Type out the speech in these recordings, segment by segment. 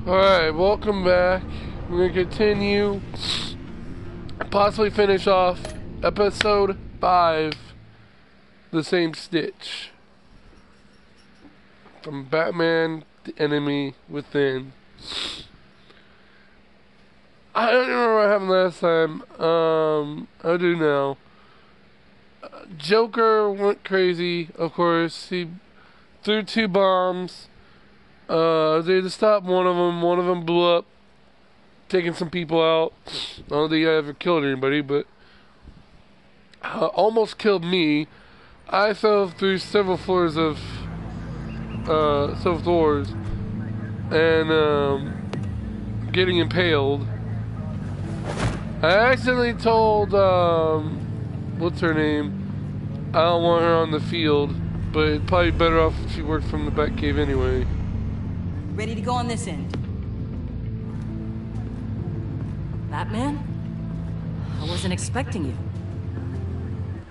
Alright, welcome back. We're gonna continue, possibly finish off episode 5, The Same Stitch. From Batman, The Enemy Within. I don't remember what happened last time. I do now. Joker went crazy, of course. He threw 2 bombs. They had to stop one of them. One of them blew up, taking some people out. I don't think I ever killed anybody, but almost killed me. I fell through several floors and getting impaled. I accidentally told what's her name? I don't want her on the field, but it'd probably be better off if she worked from the Batcave anyway. Ready to go on this end. Batman? I wasn't expecting you.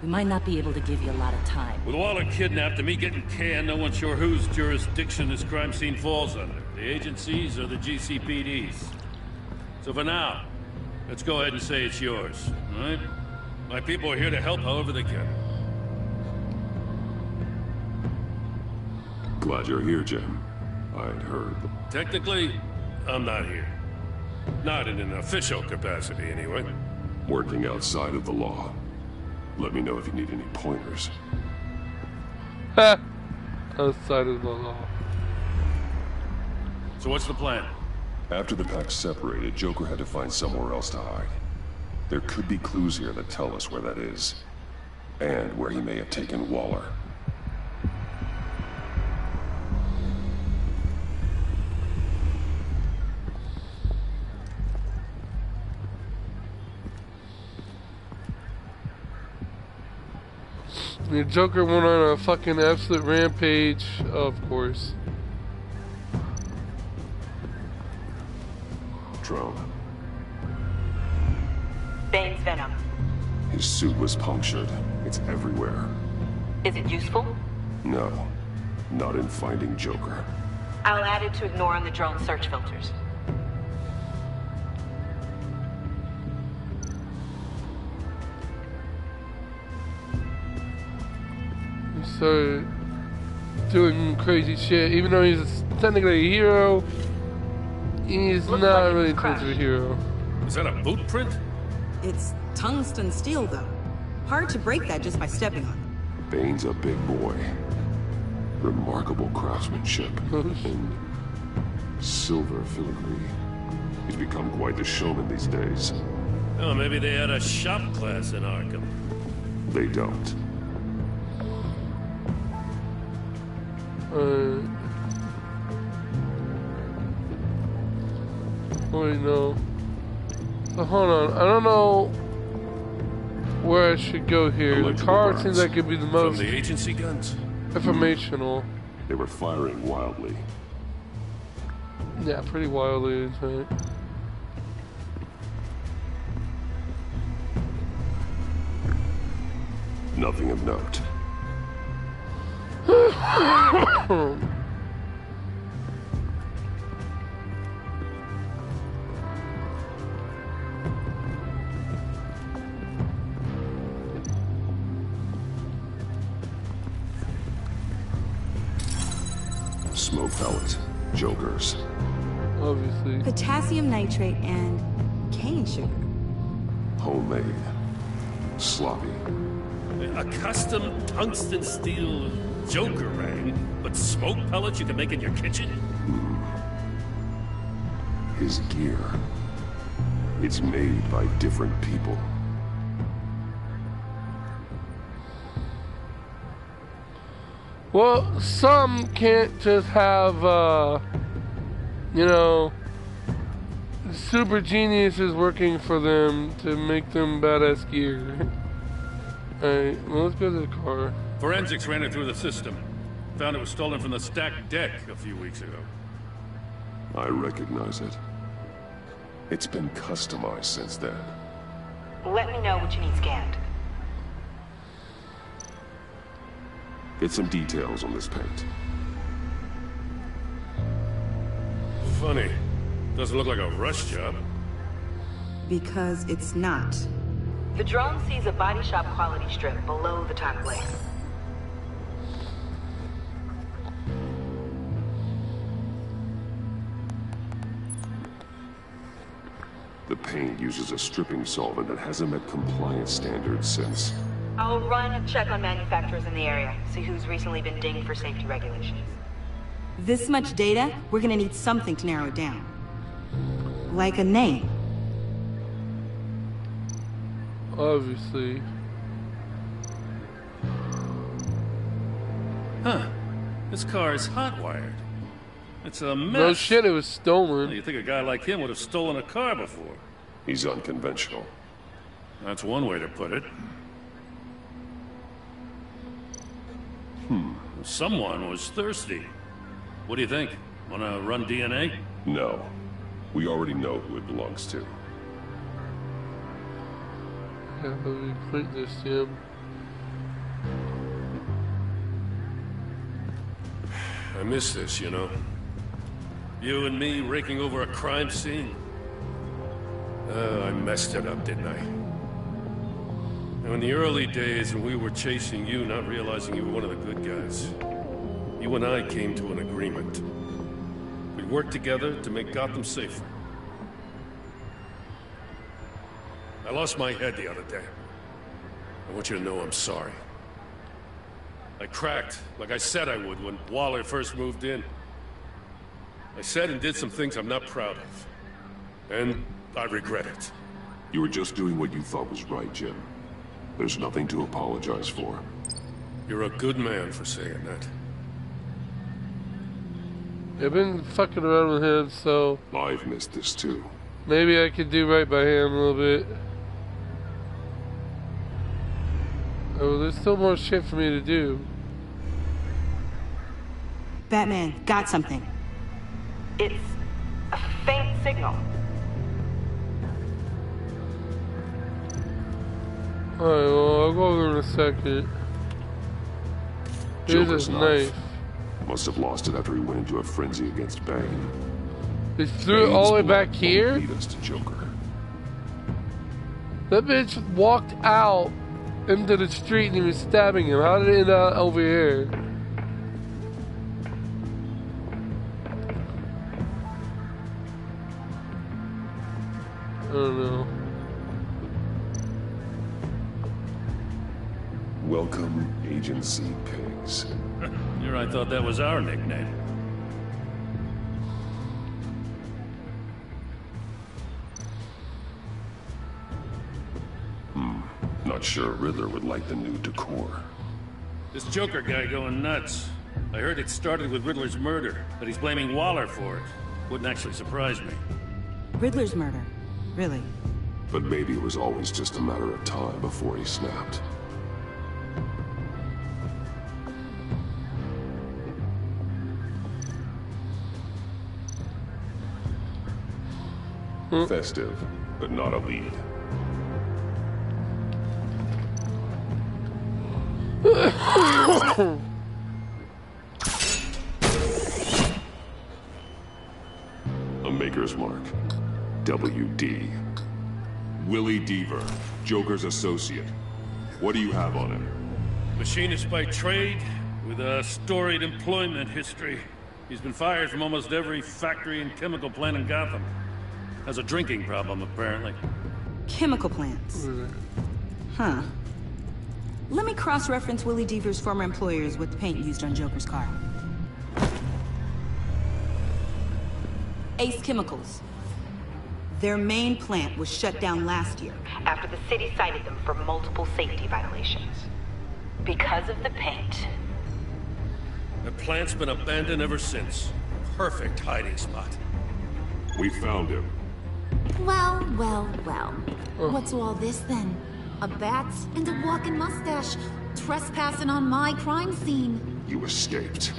We might not be able to give you a lot of time. With Waller kidnapped and me getting canned, no one's sure whose jurisdiction this crime scene falls under. The agencies or the GCPD's. So for now, let's go ahead and say it's yours, all right? My people are here to help however they can. Glad you're here, Jim. I'd heard. Technically, I'm not here. Not in an official capacity, anyway. Working outside of the law. Let me know if you need any pointers. Ha! Outside of the law. So what's the plan? After the pack separated, Joker had to find somewhere else to hide. There could be clues here that tell us where that is. And where he may have taken Waller. The Joker went on a fucking absolute rampage, of course. Drone. Bane's venom. His suit was punctured. It's everywhere. Is it useful? No. Not in finding Joker. I'll add it to ignore on the drone search filters. He started doing crazy shit, even though he's technically a hero. He's Looks not like really it's much of a hero. Is that a boot print? It's tungsten steel, though. Hard to break that just by stepping on it. Bane's a big boy. Remarkable craftsmanship. And silver filigree. He's become quite the showman these days. Oh, maybe they had a shop class in Arkham. They don't. Wait, no. So hold on, I don't know where I should go here. The Electrical car lines. seems like it'd be the From most the agency guns? informational. They were firing wildly. Yeah, pretty wildly, isn't it? Nothing of note. Smoke pellet. Jokers. Obviously. Potassium nitrate and cane sugar. Homemade. Sloppy. A custom tungsten steel Joker ring, but smoke pellets you can make in your kitchen? His gear. It's made by different people. Well, some can't just have, you know, super geniuses working for them to make them badass gear. Alright, well, let's go to the car. Forensics ran it through the system. Found it was stolen from the stacked deck a few weeks ago. I recognize it. It's been customized since then. Let me know what you need scanned. Get some details on this paint. Funny. Doesn't look like a rush job. Because it's not. The drone sees a body shop quality strip below the top layer. The paint uses a stripping solvent that hasn't met compliance standards since. I'll run a check on manufacturers in the area, see who's recently been dinged for safety regulations. This much data, we're gonna need something to narrow it down. Like a name. Obviously. Huh. This car is hot-wired. It's a mess. No shit, it was stolen. You think a guy like him would have stolen a car before? He's unconventional. That's one way to put it. Someone was thirsty. What do you think? Wanna run DNA? No. We already know who it belongs to. Yeah, let me print this, Jim. I miss this, you know. You and me raking over a crime scene. I messed it up, didn't I? Now, in the early days when we were chasing you, not realizing you were one of the good guys, you and I came to an agreement. We worked together to make Gotham safer. I lost my head the other day. I want you to know I'm sorry. I cracked, like I said I would when Waller first moved in. I said and did some things I'm not proud of. And I regret it. You were just doing what you thought was right, Jim. There's nothing to apologize for. You're a good man for saying that. I've been fucking around with him, so I've missed this too. maybe I could do right by him a little bit. Oh, there's still more shit for me to do. Batman, got something. It's a faint signal. Alright, well, I'll go over in a second. Here's his Joker's knife. Must have lost it after he went into a frenzy against Bane. He threw it all the way Bane's back blood here? won't lead us to Joker. That bitch walked out into the street and he was stabbing him. How did it end up over here? I don't know. Welcome, Agency Pigs. Here I thought that was our nickname. Not sure Riddler would like the new decor. This Joker guy going nuts. I heard it started with Riddler's murder, but he's blaming Waller for it. Wouldn't actually surprise me. Riddler's murder. Really? But maybe it was always just a matter of time before he snapped. Festive, but not a lead. A Maker's Mark. WD. Willie Deaver, Joker's associate. What do you have on him? Machinist by trade, with a storied employment history. He's been fired from almost every factory and chemical plant in Gotham. Has a drinking problem, apparently. Chemical plants. Huh. Let me cross-reference Willie Deaver's former employers with the paint used on Joker's car. Ace Chemicals. Their main plant was shut down last year. After the city cited them for multiple safety violations. Because of the paint. The plant's been abandoned ever since. Perfect hiding spot. We found him. Well, well, well. What's all this then? A bat and a walking mustache trespassing on my crime scene. You escaped.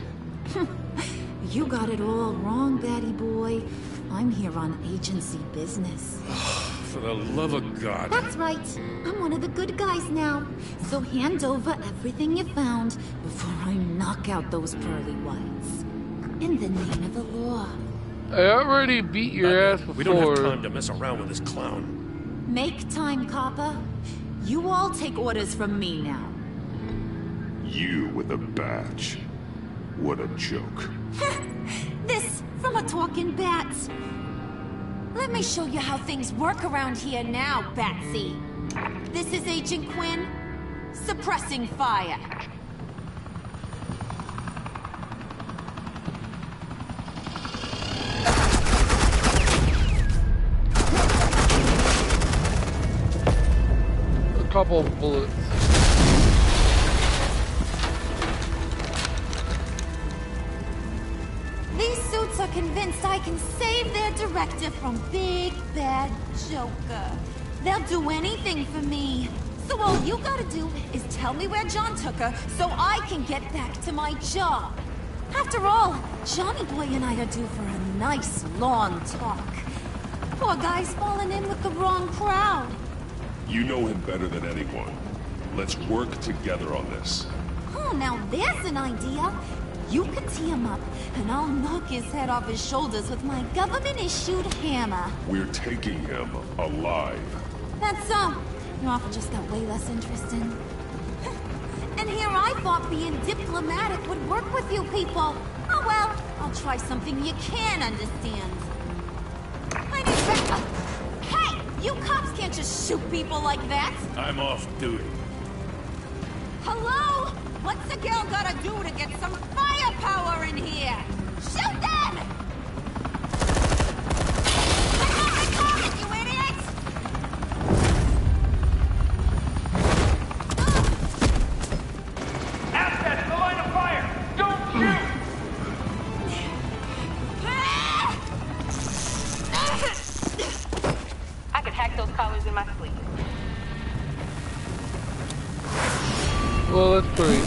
You got it all wrong, Batty boy. I'm here on agency business. For the love of God. That's right. I'm one of the good guys now. So hand over everything you found before I knock out those pearly whites. In the name of the law. I already beat your ass before. We don't have time to mess around with this clown. Make time, Copper. You all take orders from me now. You with a badge. What a joke. This from a talking bat. Let me show you how things work around here now, Batsy. This is Agent Quinn, suppressing fire. A couple of bullets. These suits are convinced I can save their director from Big Bad Joker. They'll do anything for me. So all you gotta do is tell me where John took her so I can get back to my job. After all, Johnny Boy and I are due for a nice long talk. Poor guy's fallen in with the wrong crowd. You know him better than anyone. Let's work together on this. Oh, now there's an idea. You can tee him up, and I'll knock his head off his shoulders with my government-issued hammer. We're taking him alive. That's so. Your offer just got way less interesting. And here I thought being diplomatic would work with you people. Oh well, I'll try something you can understand. I need backup. Hey, you cops can't just shoot people like that. I'm off duty. Hello? What's a girl gotta do to get some firepower in here? Shoot them! You idiots! Assets, the line of fire! Don't shoot! I could hack those collars in my sleep. Well, that's pretty.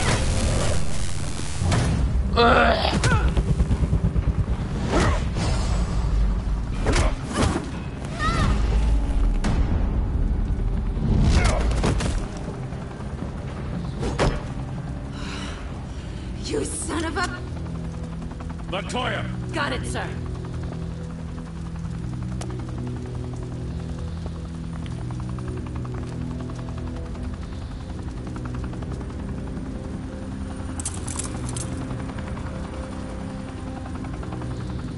You son of a... Montoya! Got it, sir.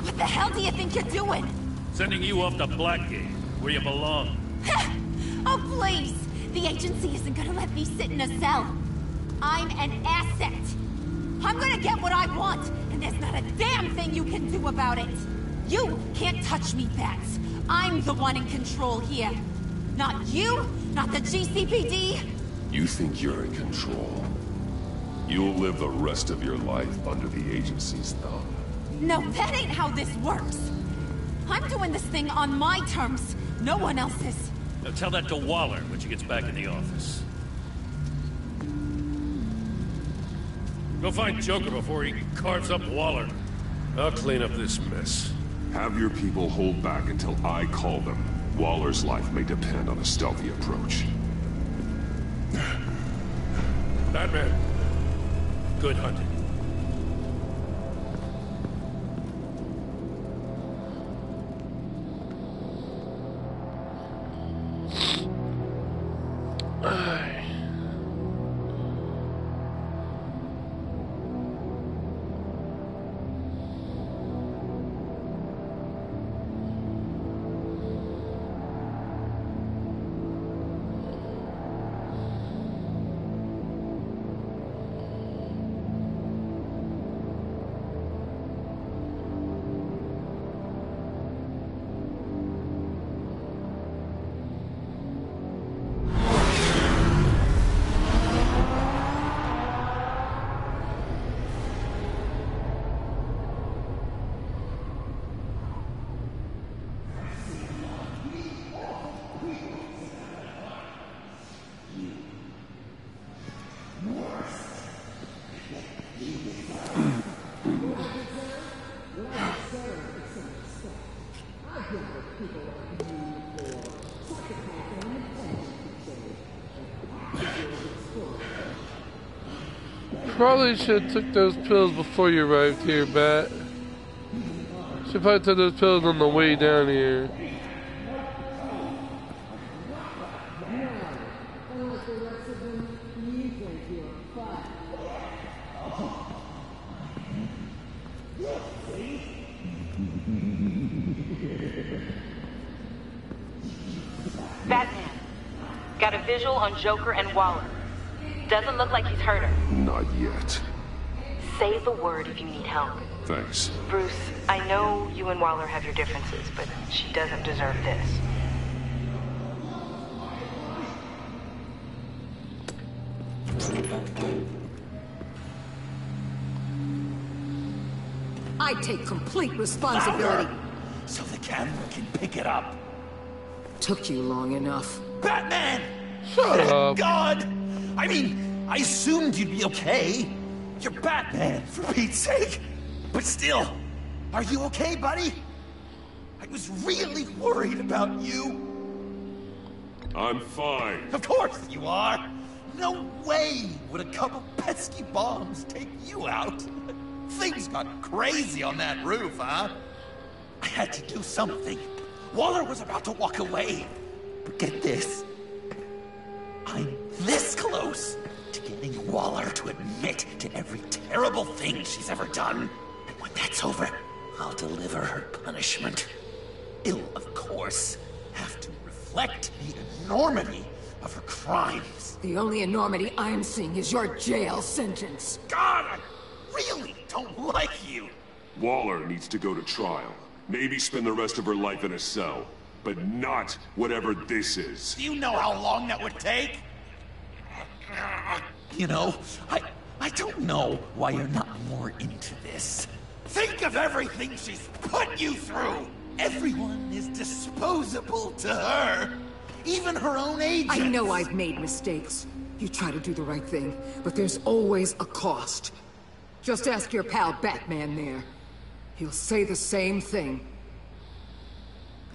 What the hell do you think you're doing? Sending you off to Blackgate, where you belong. Oh, please! The agency isn't gonna let me sit in a cell. I'm an asset. I'm gonna get what I want, and there's not a damn thing you can do about it. You can't touch me, Bats. I'm the one in control here. Not you, not the GCPD. You think you're in control? You'll live the rest of your life under the agency's thumb. No, that ain't how this works. I'm doing this thing on my terms. No one else's. Now tell that to Waller when she gets back in the office. Go find Joker before he carves up Waller. I'll clean up this mess. Have your people hold back until I call them. Waller's life may depend on a stealthy approach. Batman, good hunting. Probably should have took those pills before you arrived here, Bat. Should probably take those pills on the way down here. Batman, got a visual on Joker and Waller. Doesn't look like he's hurt her. Not yet. Say the word if you need help. Thanks. Bruce, I know you and Waller have your differences, but she doesn't deserve this. I take complete responsibility. Louder, so the camera can pick it up. Took you long enough. Batman! Shut up. God! I mean, I assumed you'd be okay. You're Batman, for Pete's sake. But still, are you okay, buddy? I was really worried about you. I'm fine. Of course you are. No way would a couple pesky bombs take you out. Things got crazy on that roof, huh? I had to do something. Waller was about to walk away. But get this. I'm this close to getting Waller to admit to every terrible thing she's ever done. And when that's over, I'll deliver her punishment. It'll, of course, have to reflect the enormity of her crimes. The only enormity I'm seeing is your jail sentence. God, I really don't like you. Waller needs to go to trial. Maybe spend the rest of her life in a cell. But not whatever this is. Do you know how long that would take? You know, I don't know why you're not more into this. Think of everything she's put you through! Everyone is disposable to her. Even her own agents. I know I've made mistakes. You try to do the right thing, but there's always a cost. Just ask your pal Batman there. He'll say the same thing.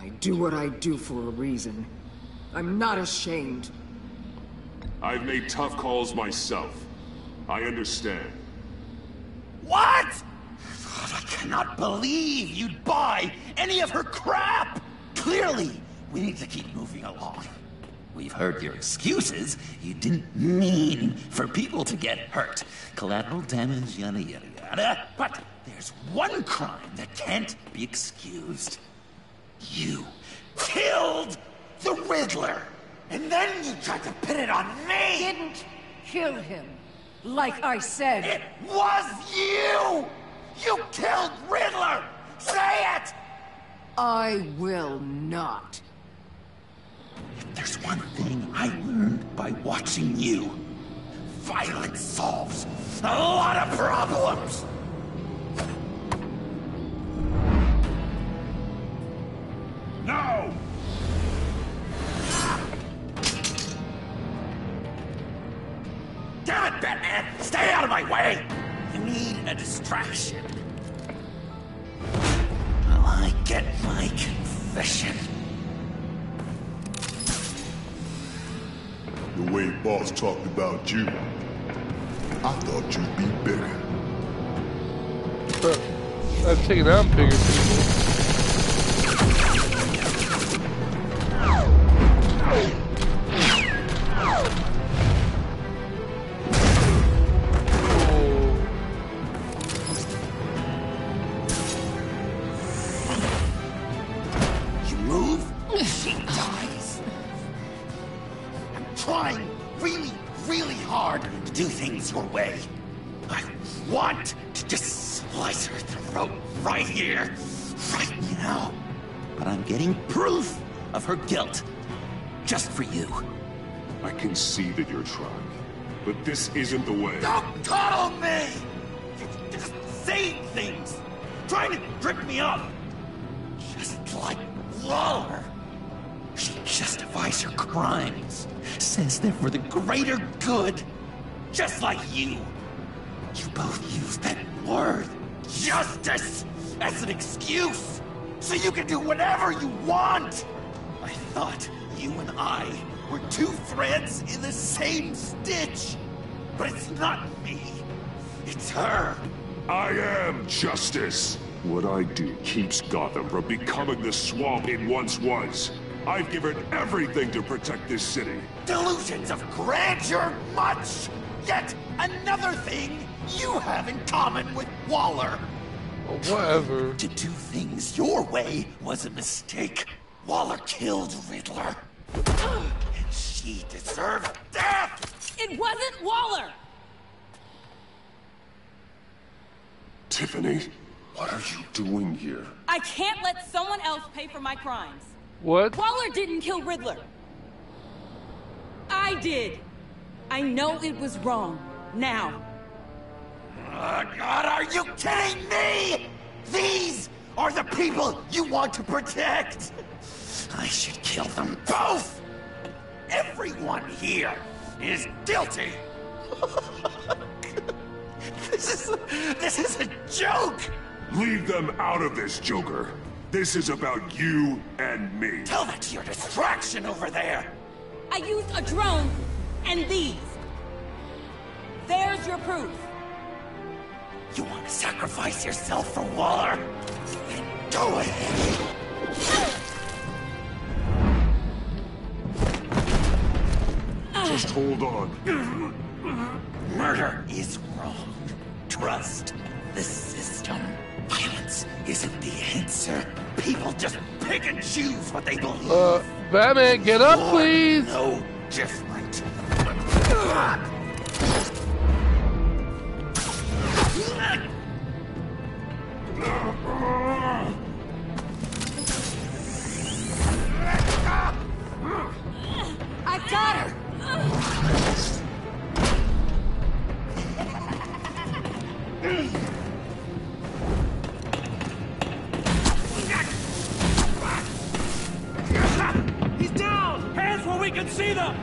I do what I do for a reason. I'm not ashamed. I've made tough calls myself. I understand. What? God, I cannot believe you'd buy any of her crap! Clearly, we need to keep moving along. We've heard your excuses. You didn't mean for people to get hurt. Collateral damage, yada yada yada. But there's one crime that can't be excused. You killed the Riddler! And then you tried to pin it on me! Didn't kill him. Like I said. It was you! You killed Riddler! Say it! I will not. If there's one thing I learned by watching you, violence solves a lot of problems! No! Damn it, Batman! Stay out of my way! You need a distraction. Will I get my confession? The way Boss talked about you, I thought you'd be bigger. I'm taking out bigger people. You move, she dies. I'm trying really, really hard to do things your way. I want to just slice her throat right here, right now. But I'm getting proof of her guilt, just for you. I can see that you're trying, but this isn't the way. Don't coddle me! You're just saying things, trying to trip me up. Just like Waller. She justifies her crimes, says they're for the greater good, just like you. You both use that word, justice, as an excuse, so you can do whatever you want. I thought you and I were two threads in the same stitch, but it's not me. It's her. I am justice. What I do keeps Gotham from becoming the swamp it once was. I've given everything to protect this city. Delusions of grandeur much! Yet another thing you have in common with Waller. Whatever. To do things your way was a mistake. Waller killed Riddler. And she deserved death! It wasn't Waller! Tiffany, what are you doing here? I can't let someone else pay for my crimes. What? Waller didn't kill Riddler. I did. I know it was wrong. Now. Oh, God, are you kidding me? These are the people you want to protect. I should kill them both. Everyone here is guilty. This is a joke. Leave them out of this, Joker. This is about you and me. Tell that to your distraction over there. I used a drone and these. There's your proof. You want to sacrifice yourself for Waller? Then go ahead. Just hold on. Murder is wrong. Trust the system. Violence isn't the answer. People just pick and choose what they believe. Batman, get up, please! No different. I got her! He's down! Hands where we can see them!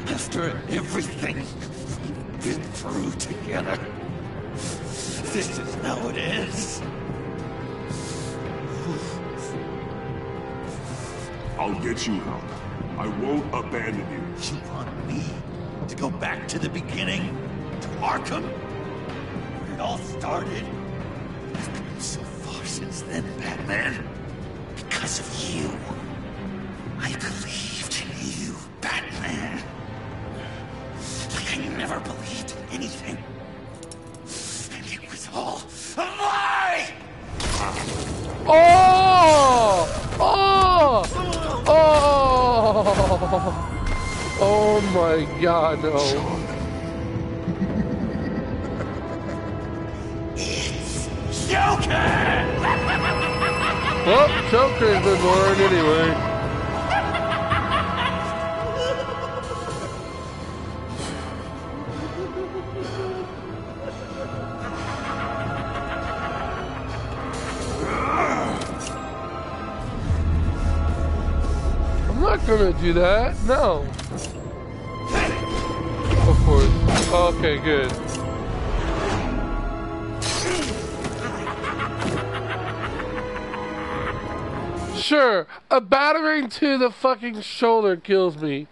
After everything we've been through together, this is how it is. I'll get you help. I won't abandon you. You want me to go back to the beginning? To Arkham? Where it all started? I've come so far since then, Batman. Because of you. I believed in you, Batman. Like I never believed in anything. And it was all a lie! Oh! Oh! Oh! Oh my God, no. It's Joker! Well, Joker's been born anyway. I'm not gonna do that. No. Of course. Okay, good. Sure, a battering to the fucking shoulder kills me,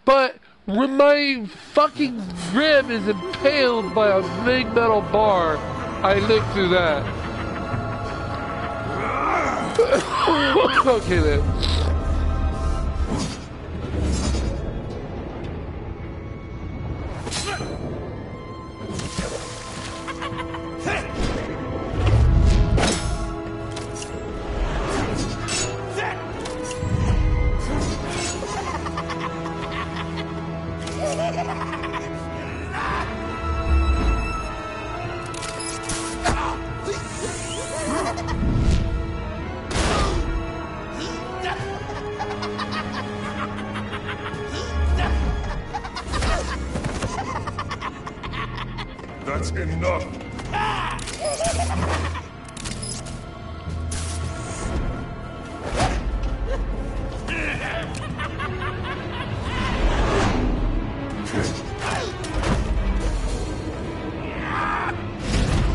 but when my fucking rib is impaled by a big metal bar, I live through that. Okay then. That's enough.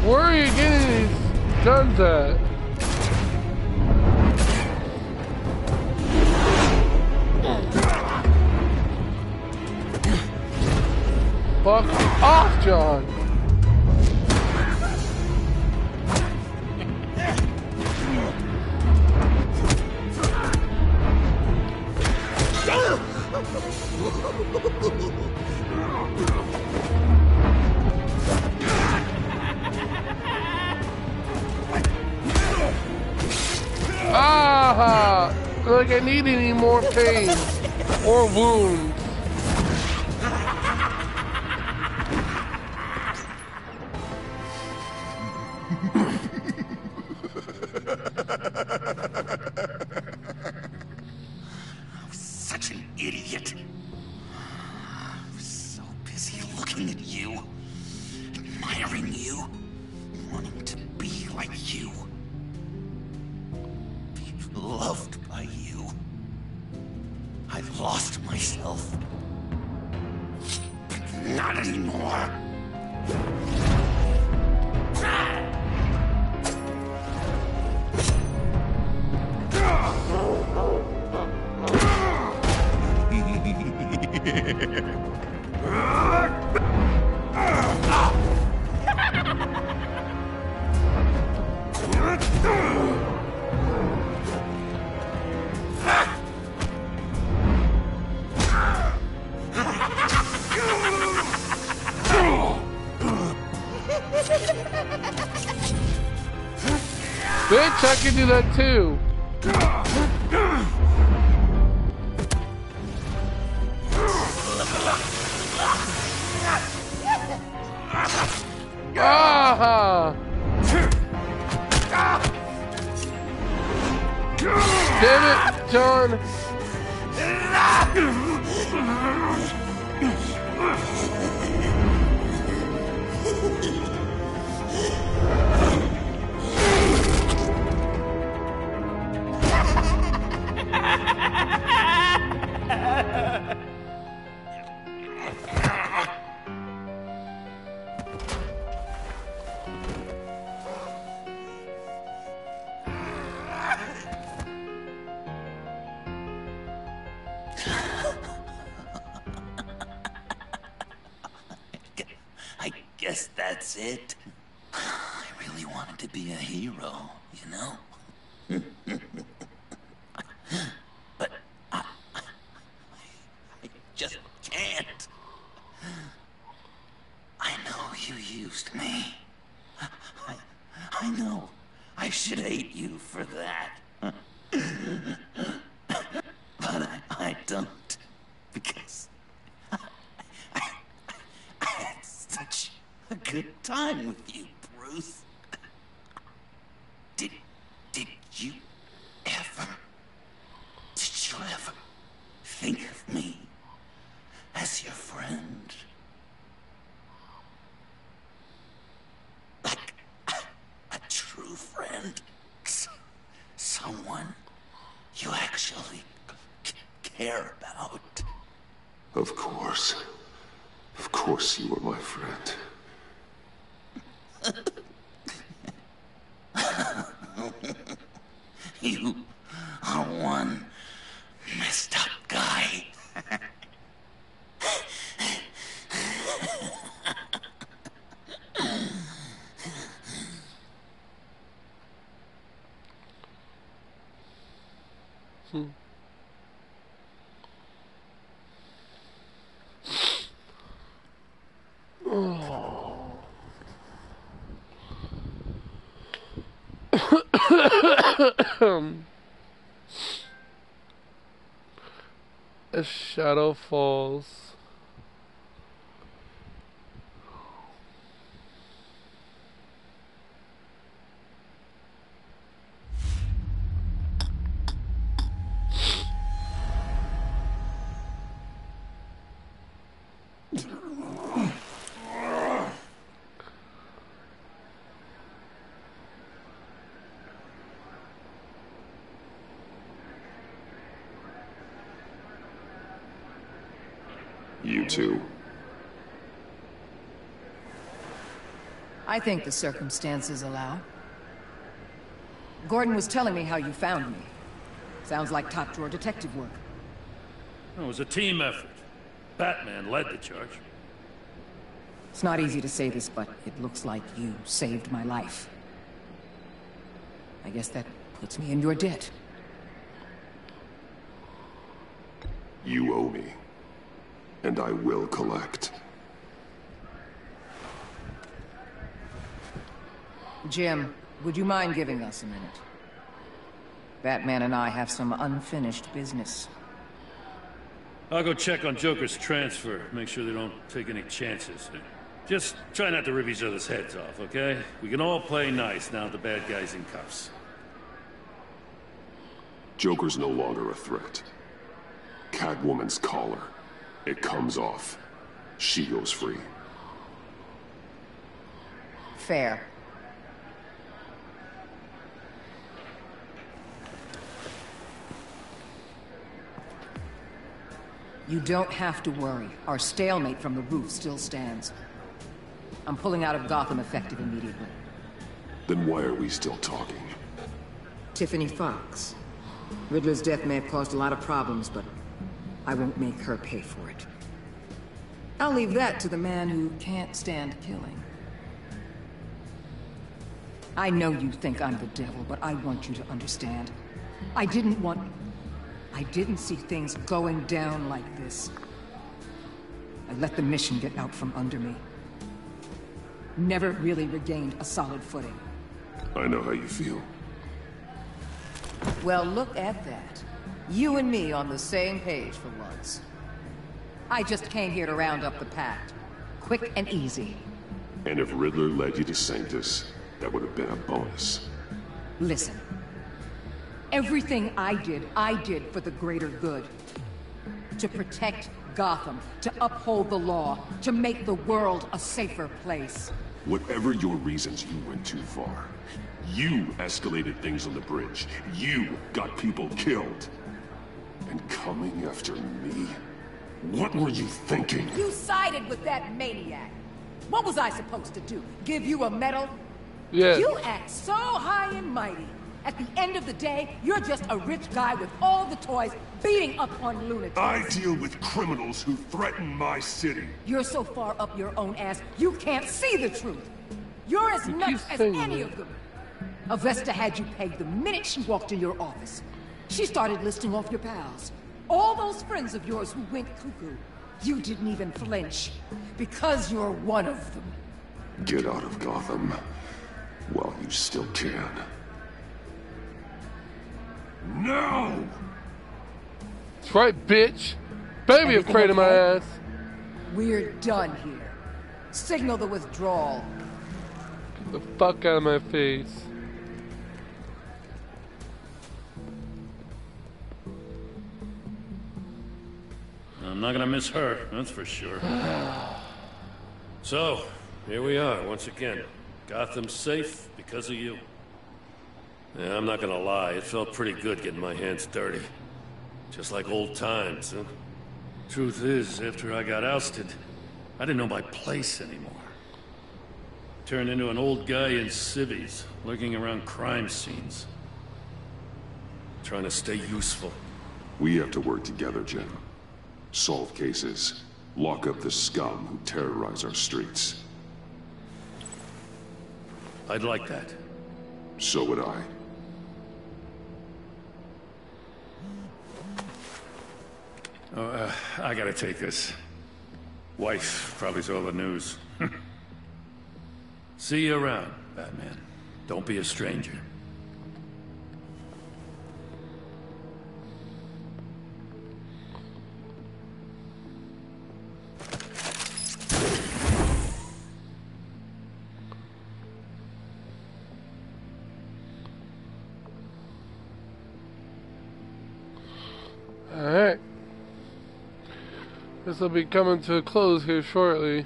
Where are you getting these guns at? Fuck off, John! Like I need any more pain or wounds. I'm such an idiot. I'm so busy looking at you, admiring you, wanting to be like you. Be loved by you. I've lost myself. But not anymore. Bitch, I can do that too. Ah! Damn it, John! I guess that's it. I really wanted to be a hero, you know? But I just can't. I know you used me. I know I should hate you for that. But I don't, because I had such a good time with you, Bruce. Did you ever think of me as your friend? Like a true friend? Someone you actually care about? Of course. Of course you were my friend. You are one messed up guy. As shadow falls. You too. I think the circumstances allow. Gordon was telling me how you found me. Sounds like top-drawer detective work. It was a team effort. Batman led the charge. It's not easy to say this, but it looks like you saved my life. I guess that puts me in your debt. You owe me. And I will collect. Jim, would you mind giving us a minute? Batman and I have some unfinished business. I'll go check on Joker's transfer, make sure they don't take any chances. Just try not to rip each other's heads off, okay? We can all play nice now the bad guy's in cuffs. Joker's no longer a threat. Catwoman's collar. It comes off. She goes free. Fair. You don't have to worry. Our stalemate from the roof still stands. I'm pulling out of Gotham effective immediately. Then why are we still talking? Tiffany Fox. Riddler's death may have caused a lot of problems, but I won't make her pay for it. I'll leave that to the man who can't stand killing. I know you think I'm the devil, but I want you to understand. I didn't see things going down like this. I let the mission get out from under me. Never really regained a solid footing. I know how you feel. Well, look at that. You and me on the same page for once. I just came here to round up the pact. Quick and easy. And if Riddler led you to Sanctus, that would have been a bonus. Listen. Everything I did for the greater good. To protect Gotham, to uphold the law, to make the world a safer place. Whatever your reasons, you went too far. You escalated things on the bridge. You got people killed. And coming after me? What were you thinking? You sided with that maniac. What was I supposed to do? Give you a medal? Yeah. You act so high and mighty. At the end of the day, you're just a rich guy with all the toys beating up on lunatics. I deal with criminals who threaten my city. You're so far up your own ass, you can't see the truth. You're as nuts as any of them. Avesta had you pegged the minute she walked in your office. She started listing off your pals. All those friends of yours who went cuckoo. You didn't even flinch. Because you're one of them. Get out of Gotham while you still can. No! That's right, bitch. Baby, Everything afraid of my okay? ass. We're done here. Signal the withdrawal. Get the fuck out of my face. I'm not gonna miss her, that's for sure. So, here we are, once again. Gotham's safe because of you. Yeah, I'm not gonna lie, it felt pretty good getting my hands dirty. Just like old times, huh? Truth is, after I got ousted, I didn't know my place anymore. Turned into an old guy in civvies, lurking around crime scenes. Trying to stay useful. We have to work together, Jim. Solve cases. Lock up the scum who terrorize our streets. I'd like that. So would I. Oh, I gotta take this. Wife probably saw the news. See you around, Batman. Don't be a stranger. Alright. This will be coming to a close here shortly.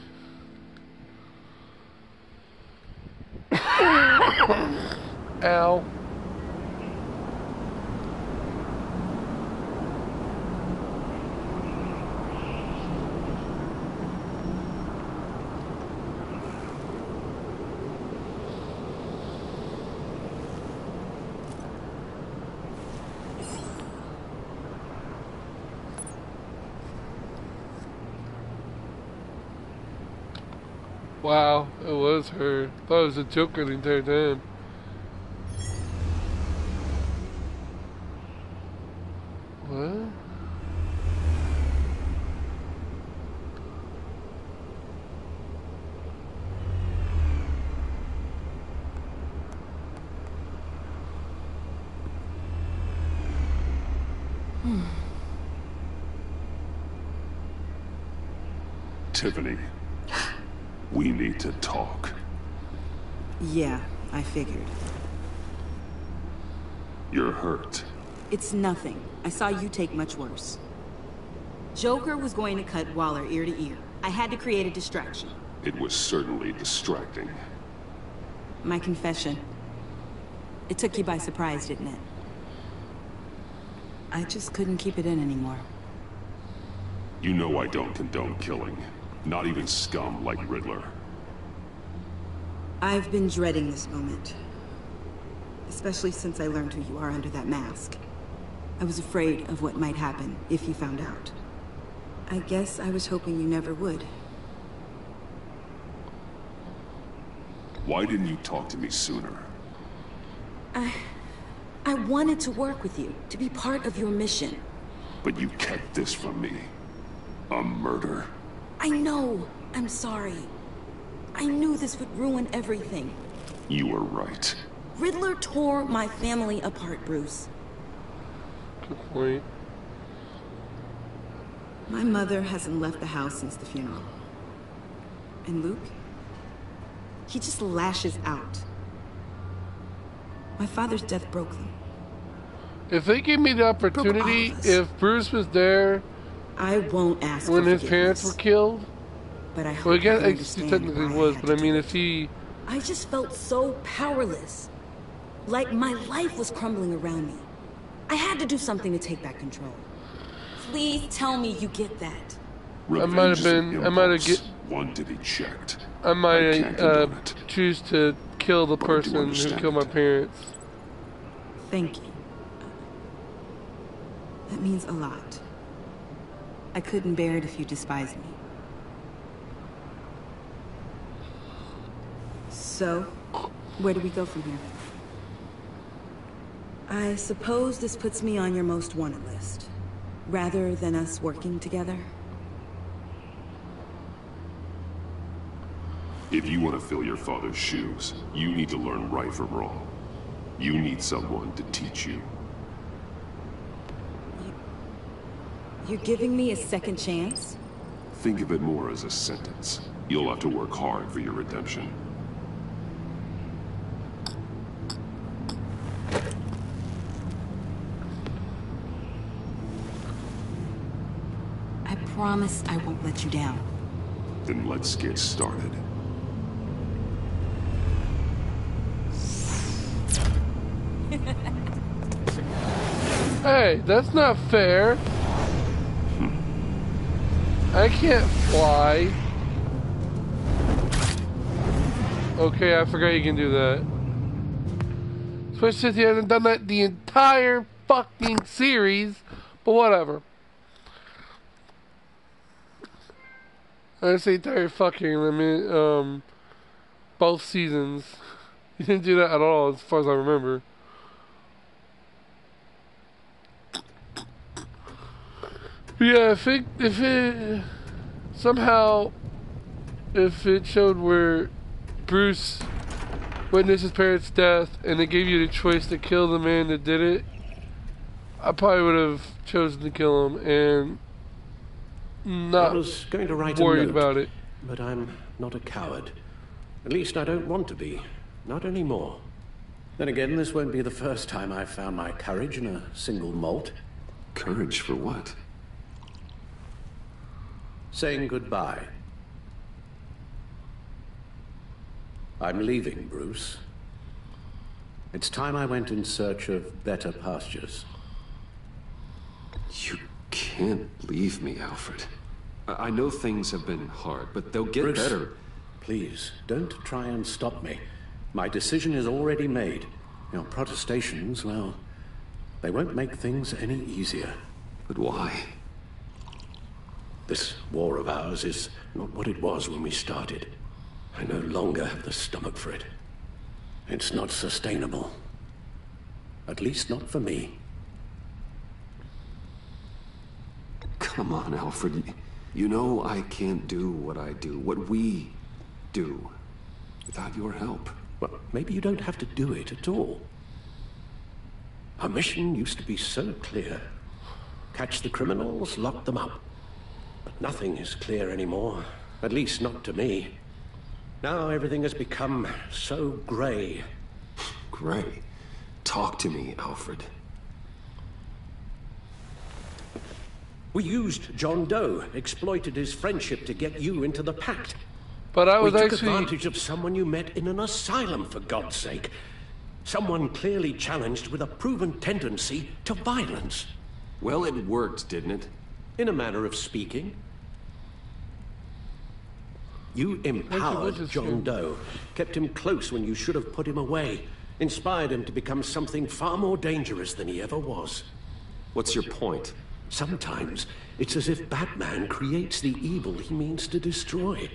Ow. Wow, it was her. I thought it was a Joker the entire time. What? Tiffany, we need to talk. Yeah, I figured. You're hurt. It's nothing. I saw you take much worse. Joker was going to cut Waller ear to ear. I had to create a distraction. It was certainly distracting. My confession. It took you by surprise, didn't it? I just couldn't keep it in anymore. You know I don't condone killing. Not even scum like Riddler. I've been dreading this moment. Especially since I learned who you are under that mask. I was afraid of what might happen if you found out. I guess I was hoping you never would. Why didn't you talk to me sooner? I wanted to work with you, to be part of your mission. But you kept this from me. A murder. I know. I'm sorry. I knew this would ruin everything. You were right. Riddler tore my family apart, Bruce. Good point. My mother hasn't left the house since the funeral. And Luke? He just lashes out. My father's death broke them. If they gave me the opportunity, if Bruce was there, I won't ask when his parents were killed. But I hope well, again, you understand he technically was, but I mean, if he... I just felt so powerless. Like my life was crumbling around me. I had to do something to take back control. Please tell me you get that. I might have been... I might have get... One to be checked. I might choose to kill the person who killed my parents. Thank you. That means a lot. I couldn't bear it if you despised me. So, where do we go from here? I suppose this puts me on your most wanted list, rather than us working together. If you want to fill your father's shoes, you need to learn right from wrong. You need someone to teach you. You're giving me a second chance? Think of it more as a sentence. You'll have to work hard for your redemption. I promise I won't let you down. Then let's get started. Hey, that's not fair. I can't fly. Okay, I forgot you can do that. Switch says he hasn't done that the entire fucking series, but whatever. I didn't say entire fucking, I mean, both seasons. He didn't do that at all, as far as I remember. Yeah, if it somehow, if it showed where Bruce witnessed his parents' death and they gave you the choice to kill the man that did it, I probably would have chosen to kill him and not I was going to write worried a note, about it. But I'm not a coward. At least I don't want to be. Not anymore. Then again, this won't be the first time I've found my courage in a single malt. Courage for what? Saying goodbye. I'm leaving, Bruce. It's time I went in search of better pastures. You can't leave me, Alfred. I know things have been hard, but they'll get Bruce, better. Please, don't try and stop me. My decision is already made. Your protestations, well, they won't make things any easier. But why? This war of ours is not what it was when we started. I no longer have the stomach for it. It's not sustainable. At least not for me. Come on, Alfred. You know I can't do what I do, what we do, without your help. Well, maybe you don't have to do it at all. Our mission used to be so clear. catch the criminals, lock them up. But nothing is clear anymore, at least not to me. Now everything has become so gray. Gray? Talk to me, Alfred. We used John Doe, exploited his friendship to get you into the pact. But I was we took actually... advantage of someone you met in an asylum, for God's sake. Someone clearly challenged with a proven tendency to violence. Well, it worked, didn't it? In a manner of speaking. You empowered John Doe, kept him close when you should have put him away, inspired him to become something far more dangerous than he ever was. What's your point? Sometimes it's as if Batman creates the evil he means to destroy.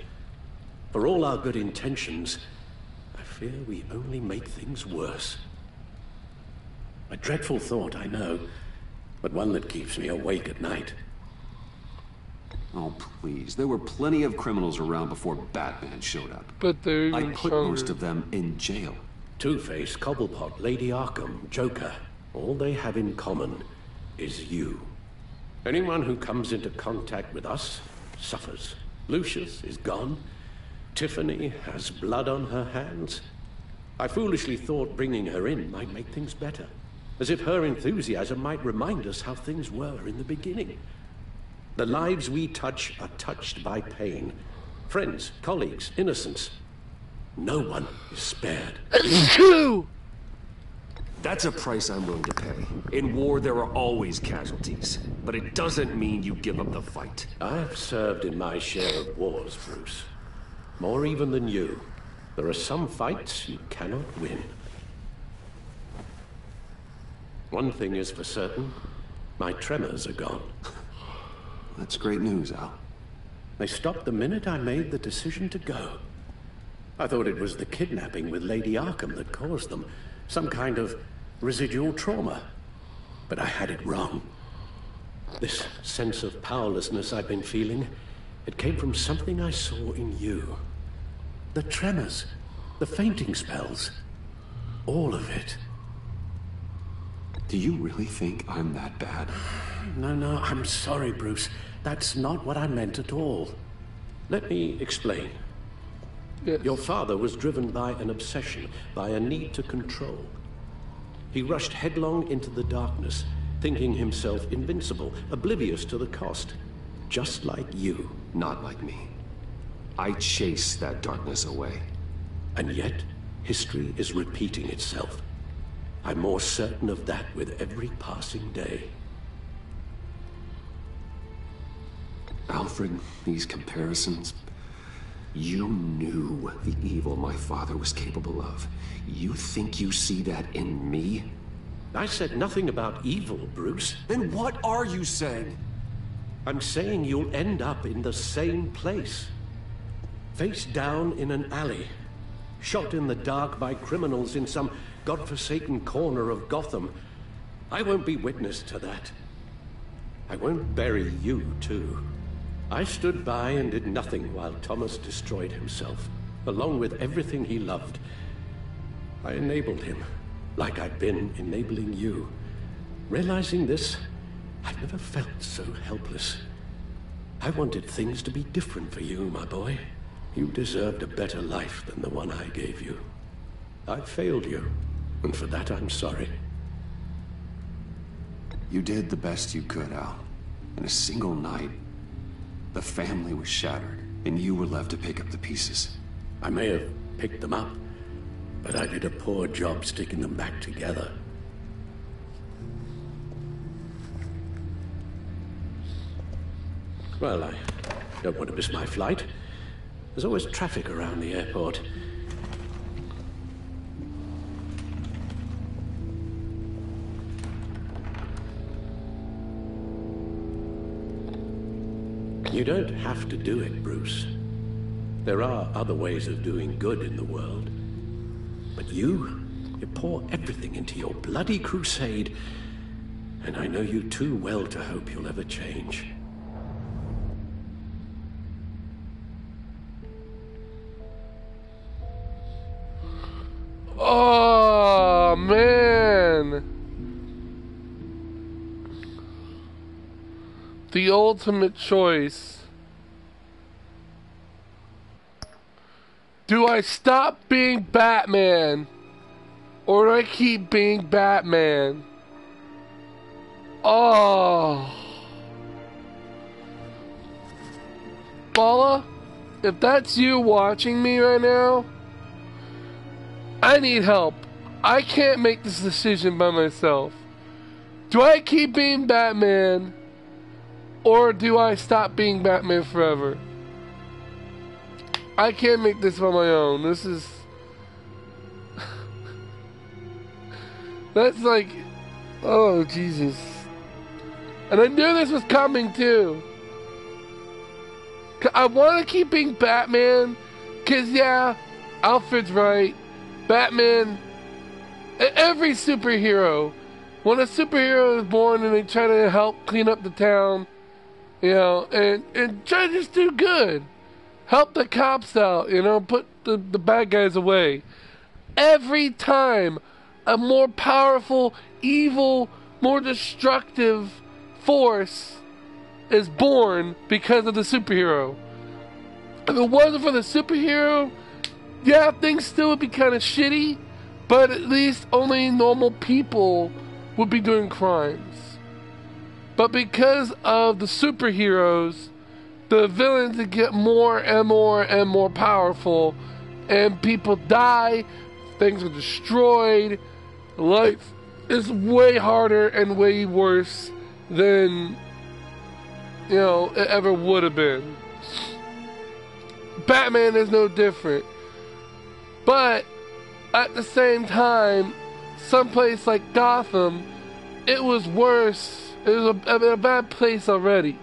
For all our good intentions, I fear we only make things worse. A dreadful thought, I know, but one that keeps me awake at night. Oh, please. There were plenty of criminals around before Batman showed up. But they're even I put stronger. most of them in jail. Two-Face, Cobblepot, Lady Arkham, Joker, all they have in common is you. Anyone who comes into contact with us suffers. Lucius is gone. Tiffany has blood on her hands. I foolishly thought bringing her in might make things better, as if her enthusiasm might remind us how things were in the beginning. The lives we touch are touched by pain. Friends, colleagues, innocents. No one is spared. That's a price I'm willing to pay. In war, there are always casualties. But it doesn't mean you give up the fight. I've served in my share of wars, Bruce. More even than you. There are some fights you cannot win. One thing is for certain. My tremors are gone. That's great news, Al. They stopped the minute I made the decision to go. I thought it was the kidnapping with Lady Arkham that caused them. Some kind of residual trauma. But I had it wrong. This sense of powerlessness I've been feeling, it came from something I saw in you. The tremors, the fainting spells, all of it. Do you really think I'm that bad? No, I'm sorry, Bruce. That's not what I meant at all. Let me explain. Yes. Your father was driven by an obsession, by a need to control. He rushed headlong into the darkness, thinking himself invincible, oblivious to the cost. Just like you. Not like me. I chase that darkness away. And yet, history is repeating itself. I'm more certain of that with every passing day. Alfred, these comparisons... You knew the evil my father was capable of. You think you see that in me? I said nothing about evil, Bruce. Then what are you saying? I'm saying you'll end up in the same place. Face down in an alley. Shot in the dark by criminals in some godforsaken corner of Gotham. I won't be witness to that. I won't bury you, too. I stood by and did nothing while Thomas destroyed himself, along with everything he loved. I enabled him, like I've been enabling you. Realizing this, I've never felt so helpless. I wanted things to be different for you, my boy. You deserved a better life than the one I gave you. I failed you, and for that I'm sorry. You did the best you could, Al. In a single night, the family was shattered, and you were left to pick up the pieces. I may have picked them up, but I did a poor job sticking them back together. Well, I don't want to miss my flight. There's always traffic around the airport. You don't have to do it, Bruce. There are other ways of doing good in the world. But you pour everything into your bloody crusade, and I know you too well to hope you'll ever change. Oh, man. the ultimate choice. Do I stop being Batman? Or do I keep being Batman? Oh. Bala, if that's you watching me right now, I need help. I can't make this decision by myself. Do I keep being Batman? Or do I stop being Batman forever? I can't make this on my own. This is... That's like... Oh, Jesus. And I knew this was coming, too. I want to keep being Batman. Because, yeah, Alfred's right. Batman... Every superhero... When a superhero is born and they try to help clean up the town... You know, and try to just do good. Help the cops out, you know, put the bad guys away. Every time a more powerful, evil, more destructive force is born because of the superhero. If it wasn't for the superhero, yeah, things still would be kind of shitty, but at least only normal people would be doing crimes. But because of the superheroes, the villains get more and more and more powerful, and people die, things are destroyed, life is way harder and way worse than, you know, it ever would have been. Batman is no different. But at the same time, someplace like Gotham, it was worse. It was a bad place already.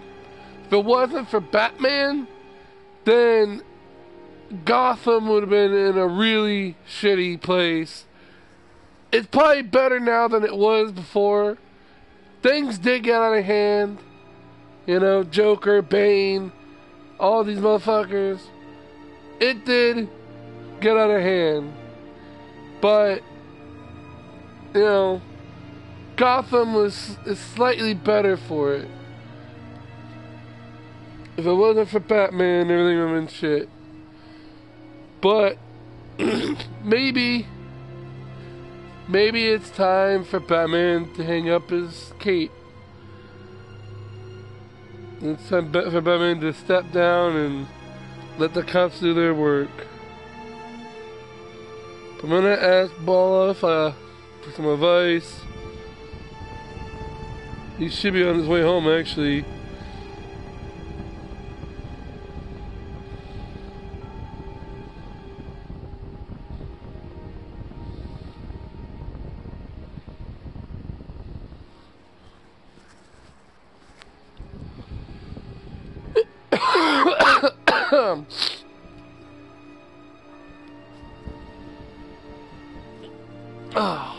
If it wasn't for Batman, then Gotham would have been in a really shitty place. It's probably better now than it was before. Things did get out of hand. You know, Joker, Bane, all these motherfuckers. It did get out of hand. But, you know, Gotham is slightly better for it. If it wasn't for Batman, everything would have been shit. But maybe it's time for Batman to hang up his cape. It's time for Batman to step down and let the cops do their work. I'm gonna ask Bala for some advice. He should be on his way home, actually. Oh.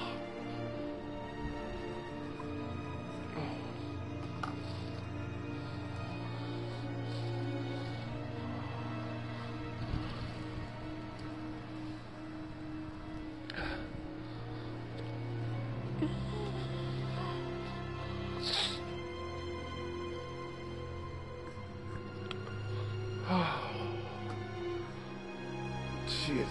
Jesus.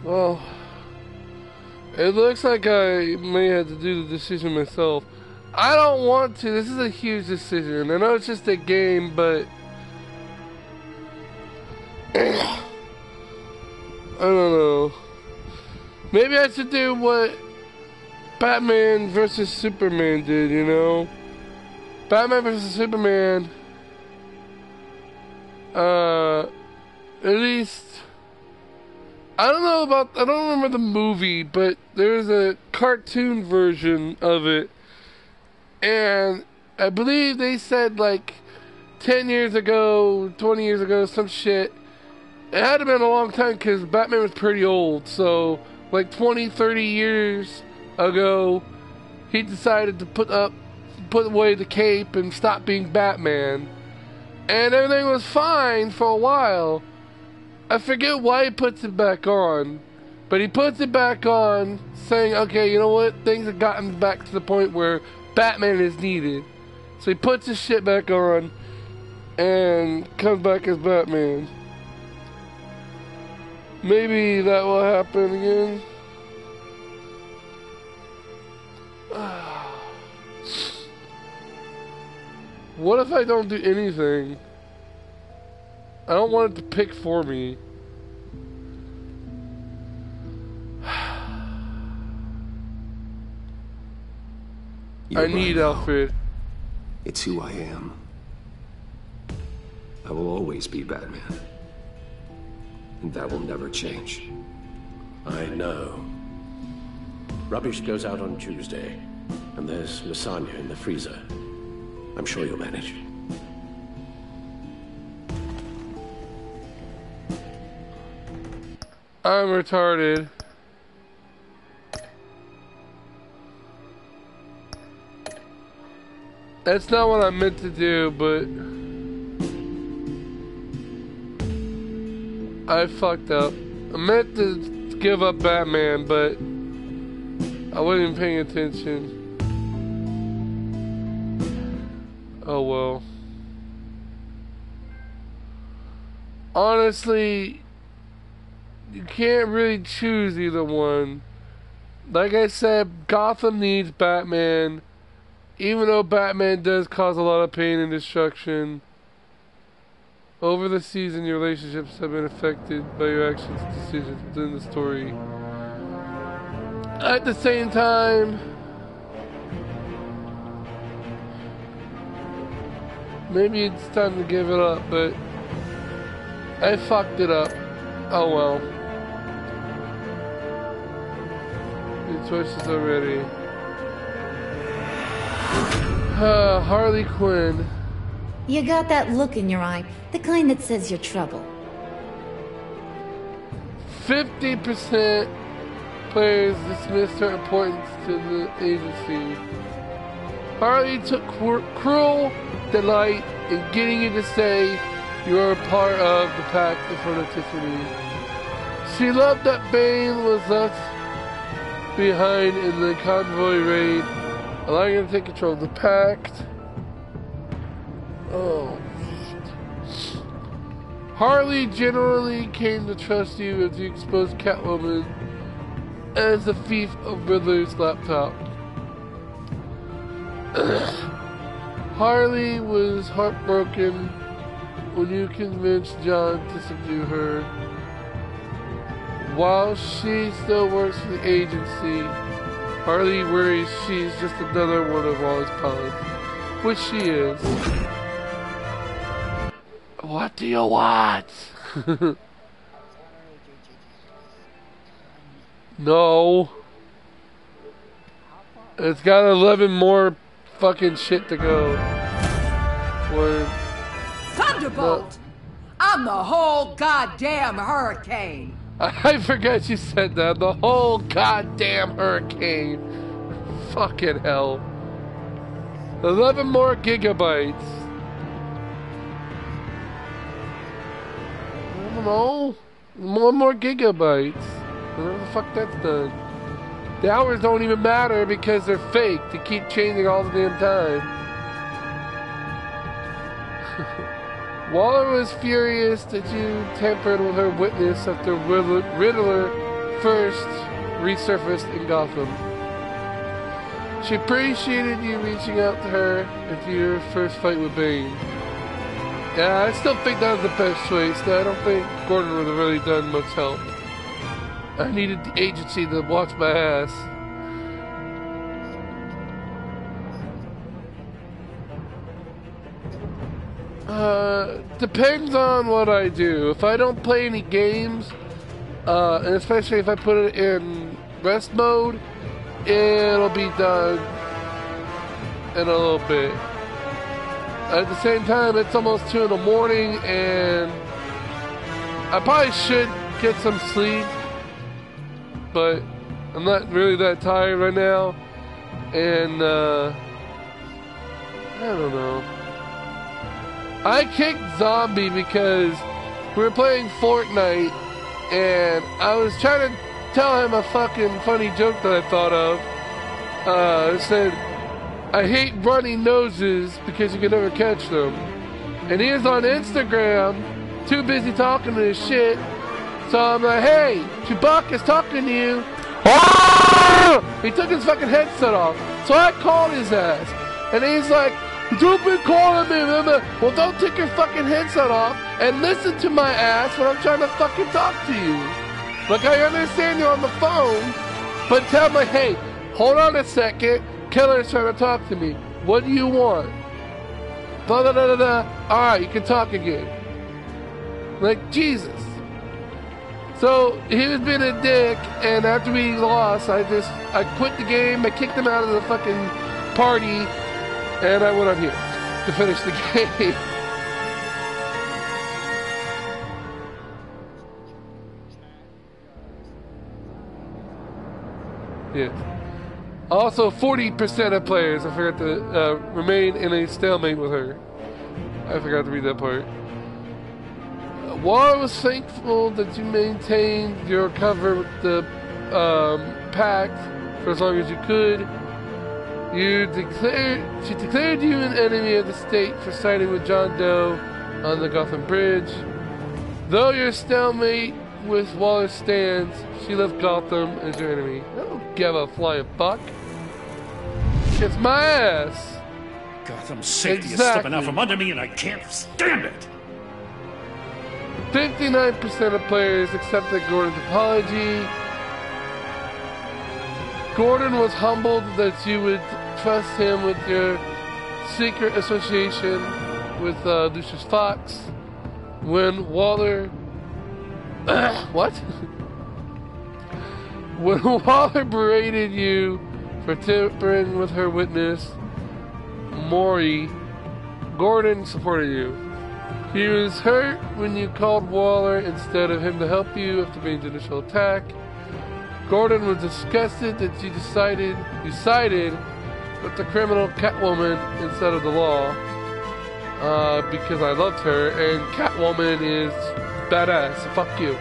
Well, it looks like I may have to do the decision myself. I don't want to. This is a huge decision. I know it's just a game, but I don't know. Maybe I should do what Batman versus Superman did, you know? Batman versus Superman. At least... I don't remember the movie, but there's a cartoon version of it. And I believe they said like 10 years ago, 20 years ago, some shit. It had to been a long time because Batman was pretty old. So like 20, 30 years ago, he decided to put away the cape and stop being Batman. And everything was fine for a while. I forget why he puts it back on, but he puts it back on saying, okay, you know what, things have gotten back to the point where Batman is needed. So he puts his shit back on and comes back as Batman. Maybe that will happen again. What if I don't do anything? I don't want it to pick for me. I need Alfred. It's who I am. I will always be Batman. And that will never change. I know. Rubbish goes out on Tuesday, and there's lasagna in the freezer. I'm sure you'll manage. I'm retarded. That's not what I meant to do, but I fucked up. I meant to give up Batman, but I wasn't paying attention. Oh well. Honestly, you can't really choose either one. Like I said, Gotham needs Batman. Even though Batman does cause a lot of pain and destruction. Over the season, your relationships have been affected by your actions and decisions within the story. At the same time, maybe it's time to give it up, but I fucked it up. Oh well. Good choices already. Harley Quinn. You got that look in your eye, the kind that says you're trouble. 50% players dismissed her importance to the agency. Harley took cruel delight in getting you to say you are a part of the pact in front of Tiffany. She loved that Bane was left behind in the convoy raid, allowing her to take control of the pact. Oh, shit. Harley generally came to trust you as you exposed Catwoman as the thief of Riddler's laptop. Harley was heartbroken when you convinced John to subdue her. While she still works for the agency, Harley worries she's just another one of Wally's pawns, which she is. What do you want? No. It's got 11 more fucking shit to go. Thunderbolt! I'm the whole goddamn hurricane! I forgot you said that. The whole goddamn hurricane. Fucking hell. 11 more gigabytes. I don't know. 1 more gigabytes. Whatever the fuck that's done. The hours don't even matter because they're fake. They keep changing all the damn time. Waller was furious that you tampered with her witness after Riddler first resurfaced in Gotham. She appreciated you reaching out to her after your first fight with Bane. Yeah, I still think that was the best choice. I don't think Gordon would have really done much help. I needed the agency to watch my ass. Depends on what I do. If I don't play any games, and especially if I put it in rest mode, it'll be done in a little bit. At the same time, it's almost 2 in the morning, and I probably should get some sleep, but I'm not really that tired right now, and I don't know. I kicked Zombie because we were playing Fortnite, and I was trying to tell him a fucking funny joke that I thought of. I said, I hate runny noses because you can never catch them. And he was on Instagram, too busy talking to his shit. So I'm like, hey, Chewbacca's talking to you. He took his fucking headset off. So I called his ass. And he's like, don't be calling me, remember? Well, don't take your fucking headset off and listen to my ass when I'm trying to fucking talk to you. Like, I understand you're on the phone, but tell me, hey, hold on a second. Killer's trying to talk to me. What do you want? Blah, blah, blah, blah, blah. All right, you can talk again. Like, Jesus. So, he was being a dick, and after we lost, I quit the game, I kicked him out of the fucking party, and I went on here to finish the game. Yeah. Also, 40% of players, I forgot to remain in a stalemate with her. I forgot to read that part. War was thankful that you maintained your cover with the pact for as long as you could. She declared you an enemy of the state for siding with John Doe on the Gotham Bridge. Though your stalemate with Waller stands, she left Gotham as your enemy. I don't give a flying fuck. Kiss my ass. Gotham's safety is slipping out from under me and I can't stand it. 59% of players accepted Gordon's apology. Gordon was humbled that you would trust him with your secret association with Lucius Fox. When Waller... what? When Waller berated you for tampering with her witness, Maury, Gordon supported you. He was hurt when you called Waller instead of him to help you after Bane's initial attack. Gordon was disgusted that you sided with the criminal Catwoman instead of the law, because I loved her, and Catwoman is badass, so fuck you.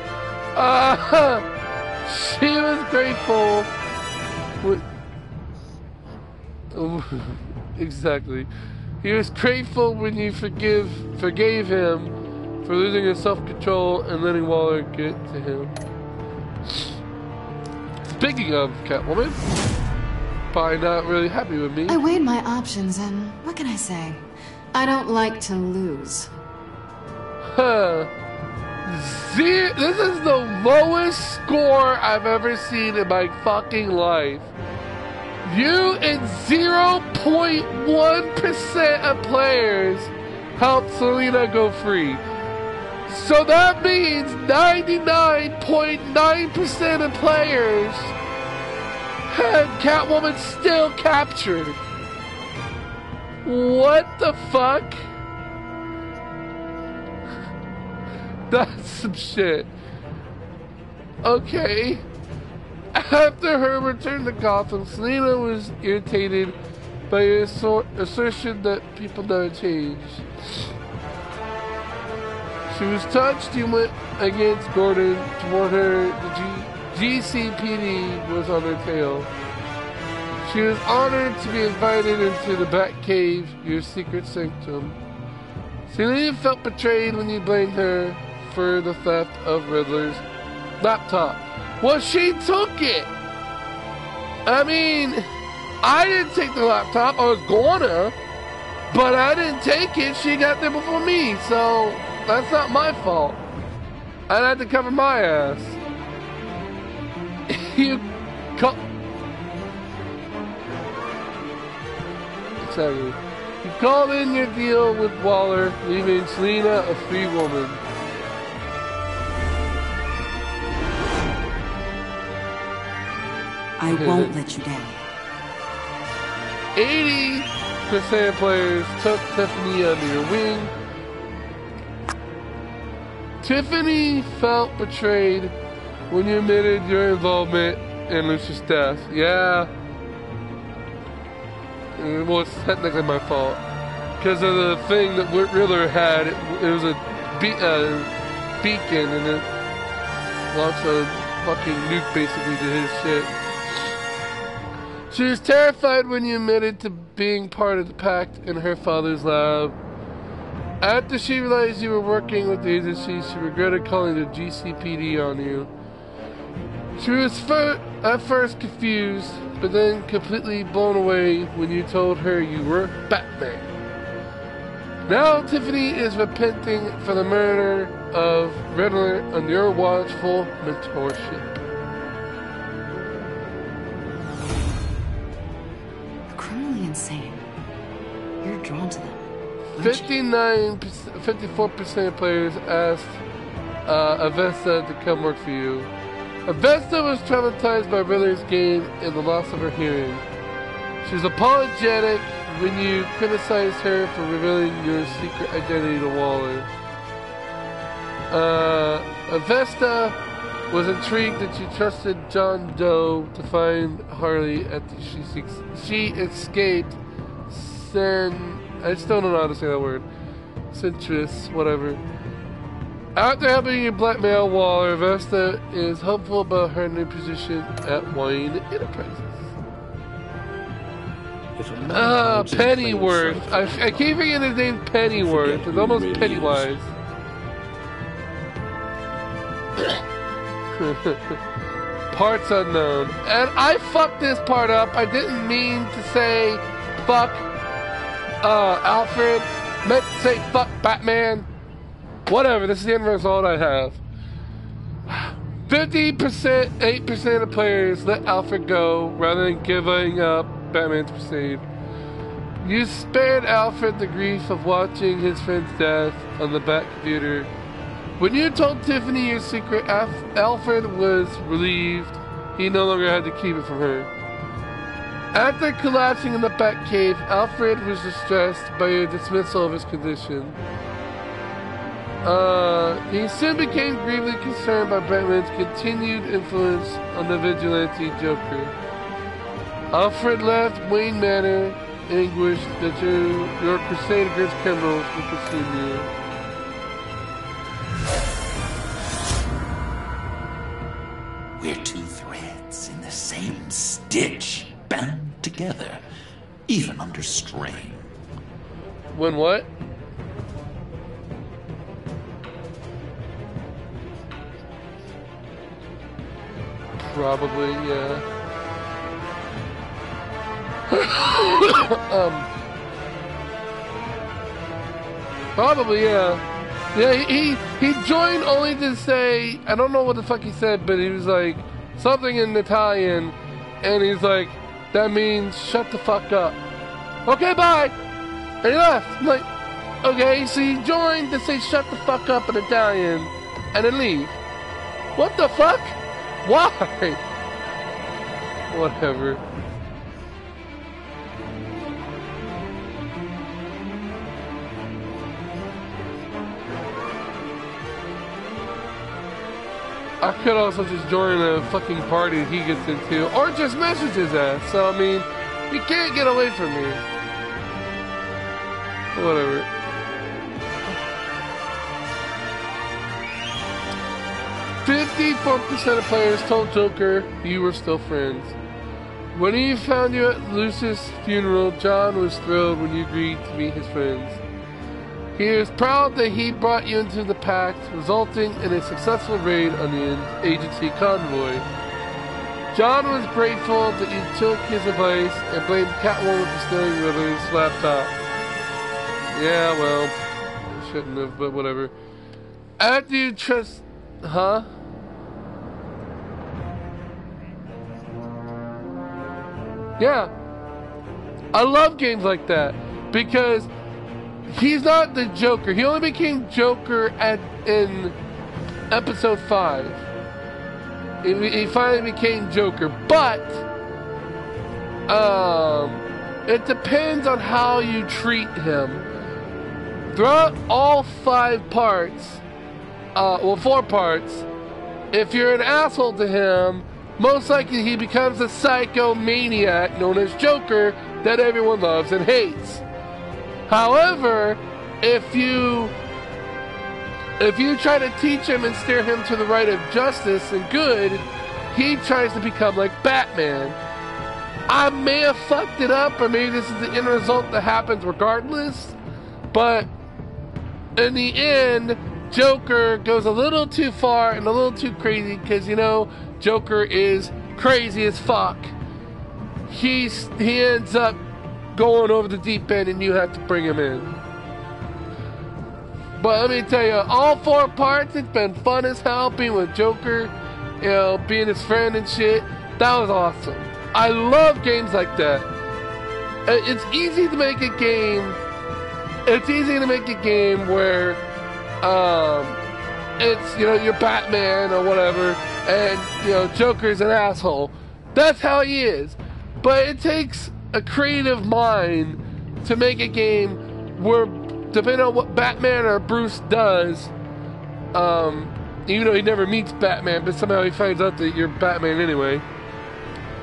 She was grateful exactly. He was grateful when you forgave him for losing his self-control and letting Waller get to him. Speaking of Catwoman, probably not really happy with me. I weighed my options, and what can I say? I don't like to lose. This is the lowest score I've ever seen in my fucking life. You and 0.1% of players helped Selina go free. So that means 99.9% of players had Catwoman still captured. What the fuck? That's some shit. Okay. After her return to Gotham, Selina was irritated by your assertion that people never change. She was touched. You went against Gordon toward her. The GCPD was on her tail. She was honored to be invited into the Batcave, your secret sanctum. Selina felt betrayed when you blamed her for the theft of Riddler's laptop. Well, she took it. I mean, I didn't take the laptop. I was gonna, but I didn't take it. She got there before me, so that's not my fault. I had to cover my ass. You call... Exactly. You called in your deal with Waller, leaving Selina a free woman. I won't let you down. 80% of players took Tiffany under your wing. Tiffany felt betrayed when you admitted your involvement in Lucius' death. Yeah. Well, it's technically my fault. Because of the thing that Riddler had, it was a beacon and it launched a fucking nuke basically to his shit. She was terrified when you admitted to being part of the pact in her father's lab. After she realized you were working with the agency, she regretted calling the GCPD on you. She was at first confused, but then completely blown away when you told her you were Batman. Now Tiffany is repenting for the murder of Riddler under your watchful mentorship. Insane. You're drawn to them. 54% of players asked Avesta to come work for you. Avesta was traumatized by Riddler's game and the loss of her hearing. She was apologetic when you criticized her for revealing your secret identity to Waller. Avesta was intrigued that you trusted John Doe to find Harley after she escaped I still don't know how to say that word. Centrist, whatever. After helping you blackmail Waller, Vesta is hopeful about her new position at Wayne Enterprises. Pennyworth. I keep forgetting his name, Pennyworth. It's almost Pennywise. Parts unknown. And I fucked this part up. I didn't mean to say fuck Alfred. Meant to say fuck Batman. Whatever, this is the end result I have. 50%, 8% of players let Alfred go rather than giving up Batman's crusade. You spared Alfred the grief of watching his friend's death on the Bat computer. When you told Tiffany your secret, Alfred was relieved he no longer had to keep it from her. After collapsing in the Bat cave, Alfred was distressed by your dismissal of his condition. He soon became gravely concerned by Batman's continued influence on the vigilante Joker. Alfred left Wayne Manor anguished that your crusade against criminals would consume you. We're two threads in the same stitch, bound together, even under strain. When what? Probably, yeah. Probably, yeah. Yeah, he joined only to say, I don't know what the fuck he said, but he was like, something in Italian, and he's like, that means shut the fuck up. Okay, bye! And he left. I'm like, okay, so he joined to say shut the fuck up in Italian, and then leave. What the fuck? Why? Whatever. I could also just join a fucking party he gets into, or just message his ass. So, I mean, you can't get away from me. Whatever. %54% of players told Joker you were still friends. When he found you at Lucius' funeral, John was thrilled when you agreed to meet his friends. He is proud that he brought you into the pact, resulting in a successful raid on the agency convoy. John was grateful that you took his advice and blamed Catwoman for stealing Riddler's laptop. Yeah, well, I shouldn't have, but whatever. After you trust... Huh? Yeah. I love games like that because he's not the Joker. He only became Joker in episode 5. He finally became Joker, but it depends on how you treat him. Throughout all 5 parts, 4 parts, if you're an asshole to him, most likely he becomes a psychomaniac known as Joker that everyone loves and hates. However, if you try to teach him and steer him to the right of justice and good, he tries to become like Batman. I may have fucked it up, or maybe this is the end result that happens regardless, but in the end, Joker goes a little too far and a little too crazy because, you know, Joker is crazy as fuck. He ends up going over the deep end and you have to bring him in. But let me tell you, all 4 parts, it's been fun as hell being with Joker, you know, being his friend and shit. That was awesome. I love games like that. It's easy to make a game. It's easy to make a game where, it's, you know, you're Batman or whatever, and, you know, Joker's an asshole. That's how he is. But it takes a creative mind to make a game where, depending on what Batman or Bruce does, even though he never meets Batman, but somehow he finds out that you're Batman anyway.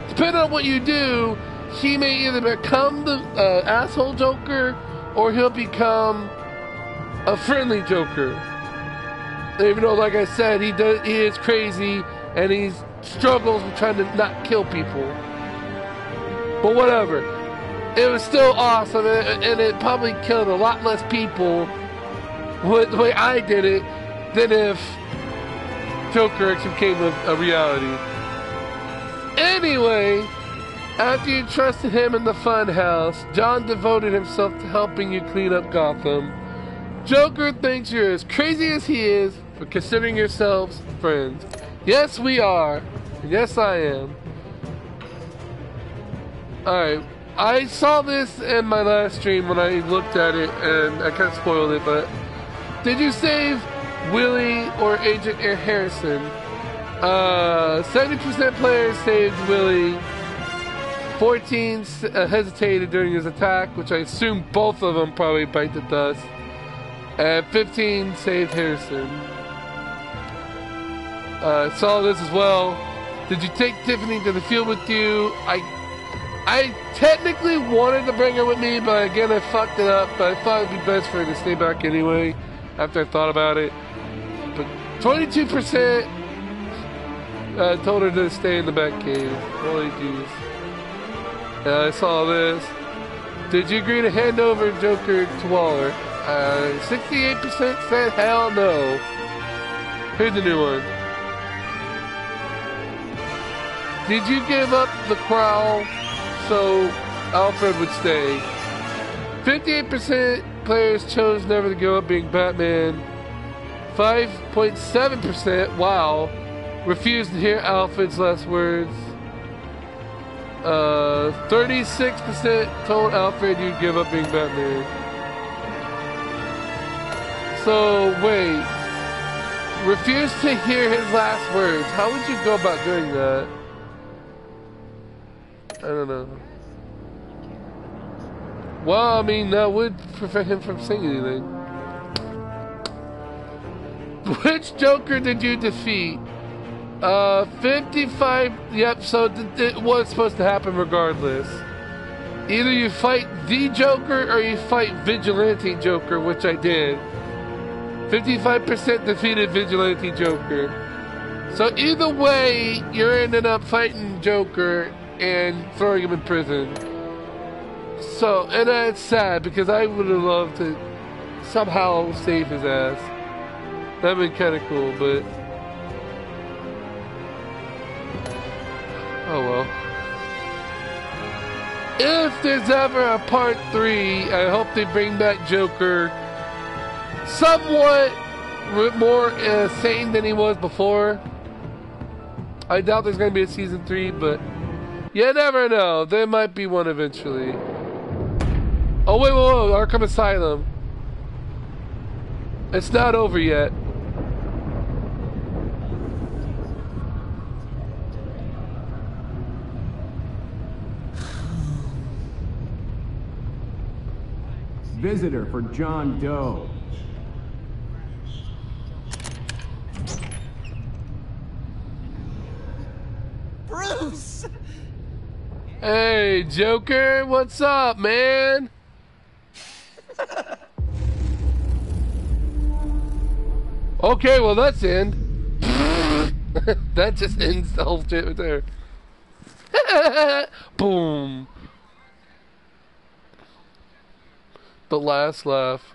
Depending on what you do, he may either become the asshole Joker, or he'll become a friendly Joker. Even though, like I said, he is crazy and he struggles with trying to not kill people. But whatever. It was still awesome, and it probably killed a lot less people the way I did it than if Joker actually became a reality. Anyway, after you trusted him in the funhouse, John devoted himself to helping you clean up Gotham. Joker thinks you're as crazy as he is for considering yourselves friends. Yes, we are. Yes, I am. Alright. I saw this in my last stream when I looked at it, and I kind of spoiled it, but did you save Willie or Agent Harrison? 70% players saved Willie. 14 hesitated during his attack, which I assume both of them probably bite the dust. And 15 saved Harrison. Saw this as well. Did you take Tiffany to the field with you? I technically wanted to bring her with me, but again, I fucked it up. But I thought it'd be best for her to stay back anyway, after I thought about it. But 22% told her to stay in the back cave. Holy jeez. I saw this. Did you agree to hand over Joker to Waller? 68% said hell no. Here's the new one. Did you give up the Prowl so Alfred would stay? 58% players chose never to give up being Batman. 5.7%, wow, refused to hear Alfred's last words. 36% told Alfred you'd give up being Batman. So, wait. Refused to hear his last words. How would you go about doing that? I don't know. Well, I mean, that would prevent him from saying anything. Which Joker did you defeat? 55, yep, so it was supposed to happen regardless. Either you fight the Joker or you fight Vigilante Joker, which I did. 55% defeated Vigilante Joker. So either way, you're ending up fighting Joker and throwing him in prison. So, and that's sad because I would have loved to somehow save his ass. That'd been kind of cool, but oh well. If there's ever a part 3, I hope they bring back Joker somewhat more sane than he was before. I doubt there's going to be a season 3, but You never know. There might be one eventually. Oh, wait, whoa, Arkham Asylum. It's not over yet. Visitor for John Doe. Bruce! Hey, Joker, what's up, man? Okay, well, that's end. That just ends the whole shit right there. Boom. The last laugh.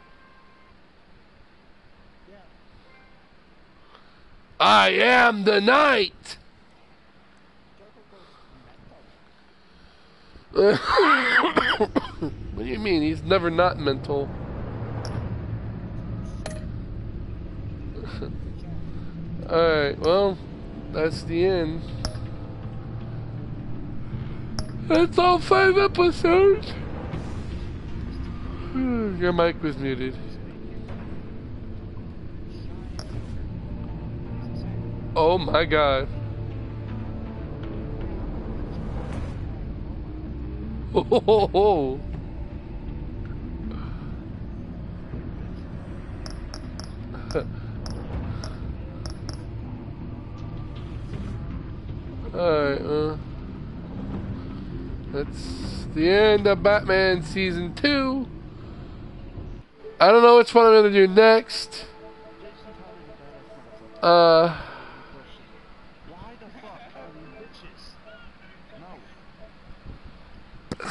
I am the night. What do you mean? He's never not mental. Alright, well, that's the end. That's all 5 episodes. Your mic was muted. Oh my god. Oh. Alright, that's the end of Batman Season 2. I don't know which one I'm gonna do next.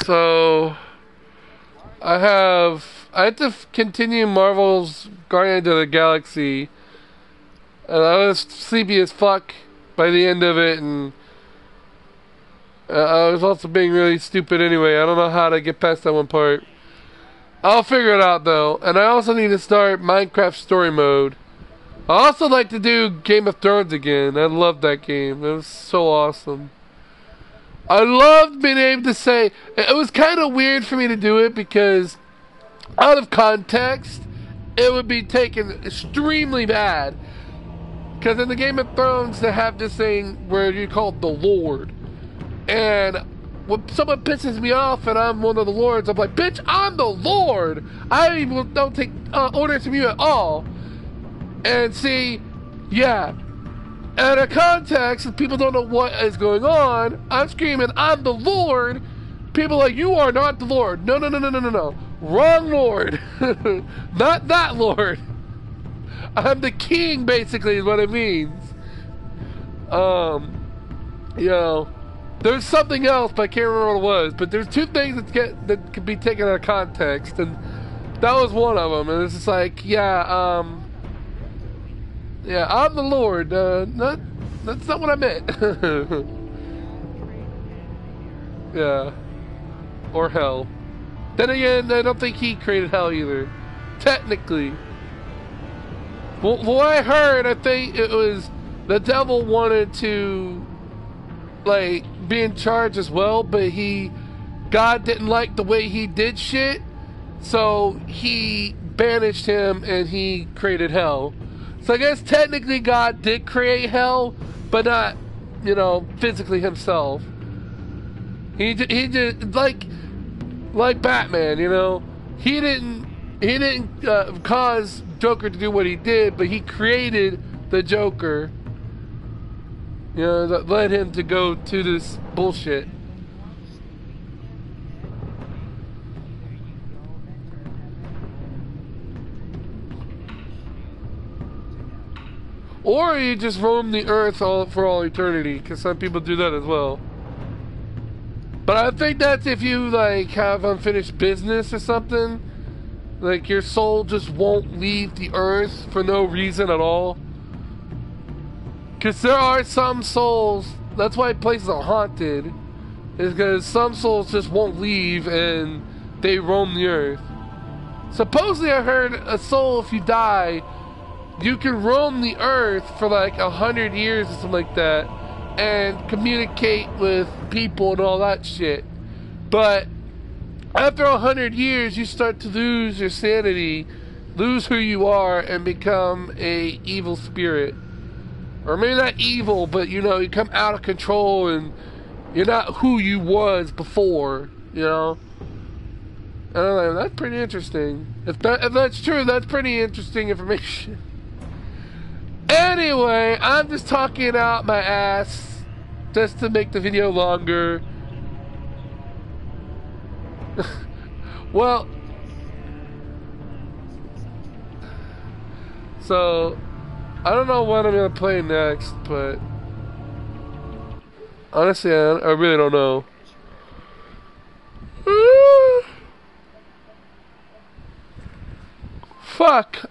So I had to continue Marvel's Guardians of the Galaxy, and I was sleepy as fuck by the end of it, and I was also being really stupid anyway. I don't know how to get past that one part. I'll figure it out though, and I also need to start Minecraft Story Mode. I also like to do Game of Thrones again. I love that game. It was so awesome. I loved being able to say, it was kind of weird for me to do it because out of context, it would be taken extremely bad. Because in the Game of Thrones, they have this thing where you call it the Lord. And when someone pisses me off and I'm one of the lords, I'm like, bitch, I'm the Lord. I don't take orders from you at all. And see, yeah. Out of context, if people don't know what is going on, I'm screaming, I'm the Lord. People are like, you are not the Lord. No, no, no, no, no, no, no. Wrong Lord. Not that Lord. I'm the king, basically, is what it means. You know, there's something else, but I can't remember what it was. But there's two things that could be taken out of context, and that was one of them. And it's just like, yeah, I'm the Lord. That's not what I meant. Yeah. Or hell. Then again, I don't think he created hell either. Technically. Well, what I heard, I think it was the devil wanted to, like, be in charge as well, but God didn't like the way he did shit, so he banished him and he created hell. So I guess technically God did create hell, but not, you know, physically himself. He just like Batman, you know. He didn't cause Joker to do what he did, but he created the Joker. You know, that led him to go to this bullshit. Or you just roam the earth for all eternity, because some people do that as well. But I think that's if you, like, have unfinished business or something. Like, your soul just won't leave the earth for no reason at all. Because there are some souls, that's why places are haunted, is because some souls just won't leave and they roam the earth. Supposedly I heard a soul, if you die, you can roam the earth for like 100 years or something like that, and communicate with people and all that shit. But after 100 years, you start to lose your sanity, lose who you are, and become a evil spirit. Or maybe not evil, but you know, you come out of control and you're not who you was before, you know? And I'm like, that's pretty interesting. If that's true, that's pretty interesting information. Anyway, I'm just talking out my ass just to make the video longer. Well, so I don't know what I'm gonna play next, but honestly, I really don't know. Fuck.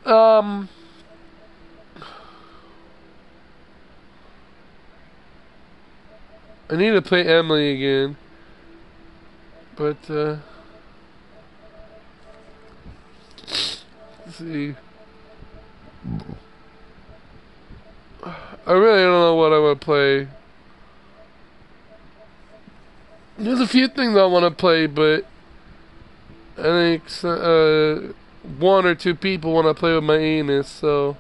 I need to play Emily again, but let's see. I really don't know what I want to play. There's a few things I want to play, but I think one or two people want to play with my anus, so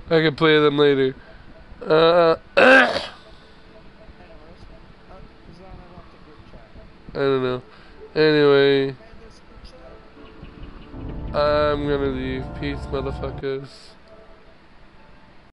I can play them later. I don't know. Anyway, I'm gonna leave. Peace, motherfuckers.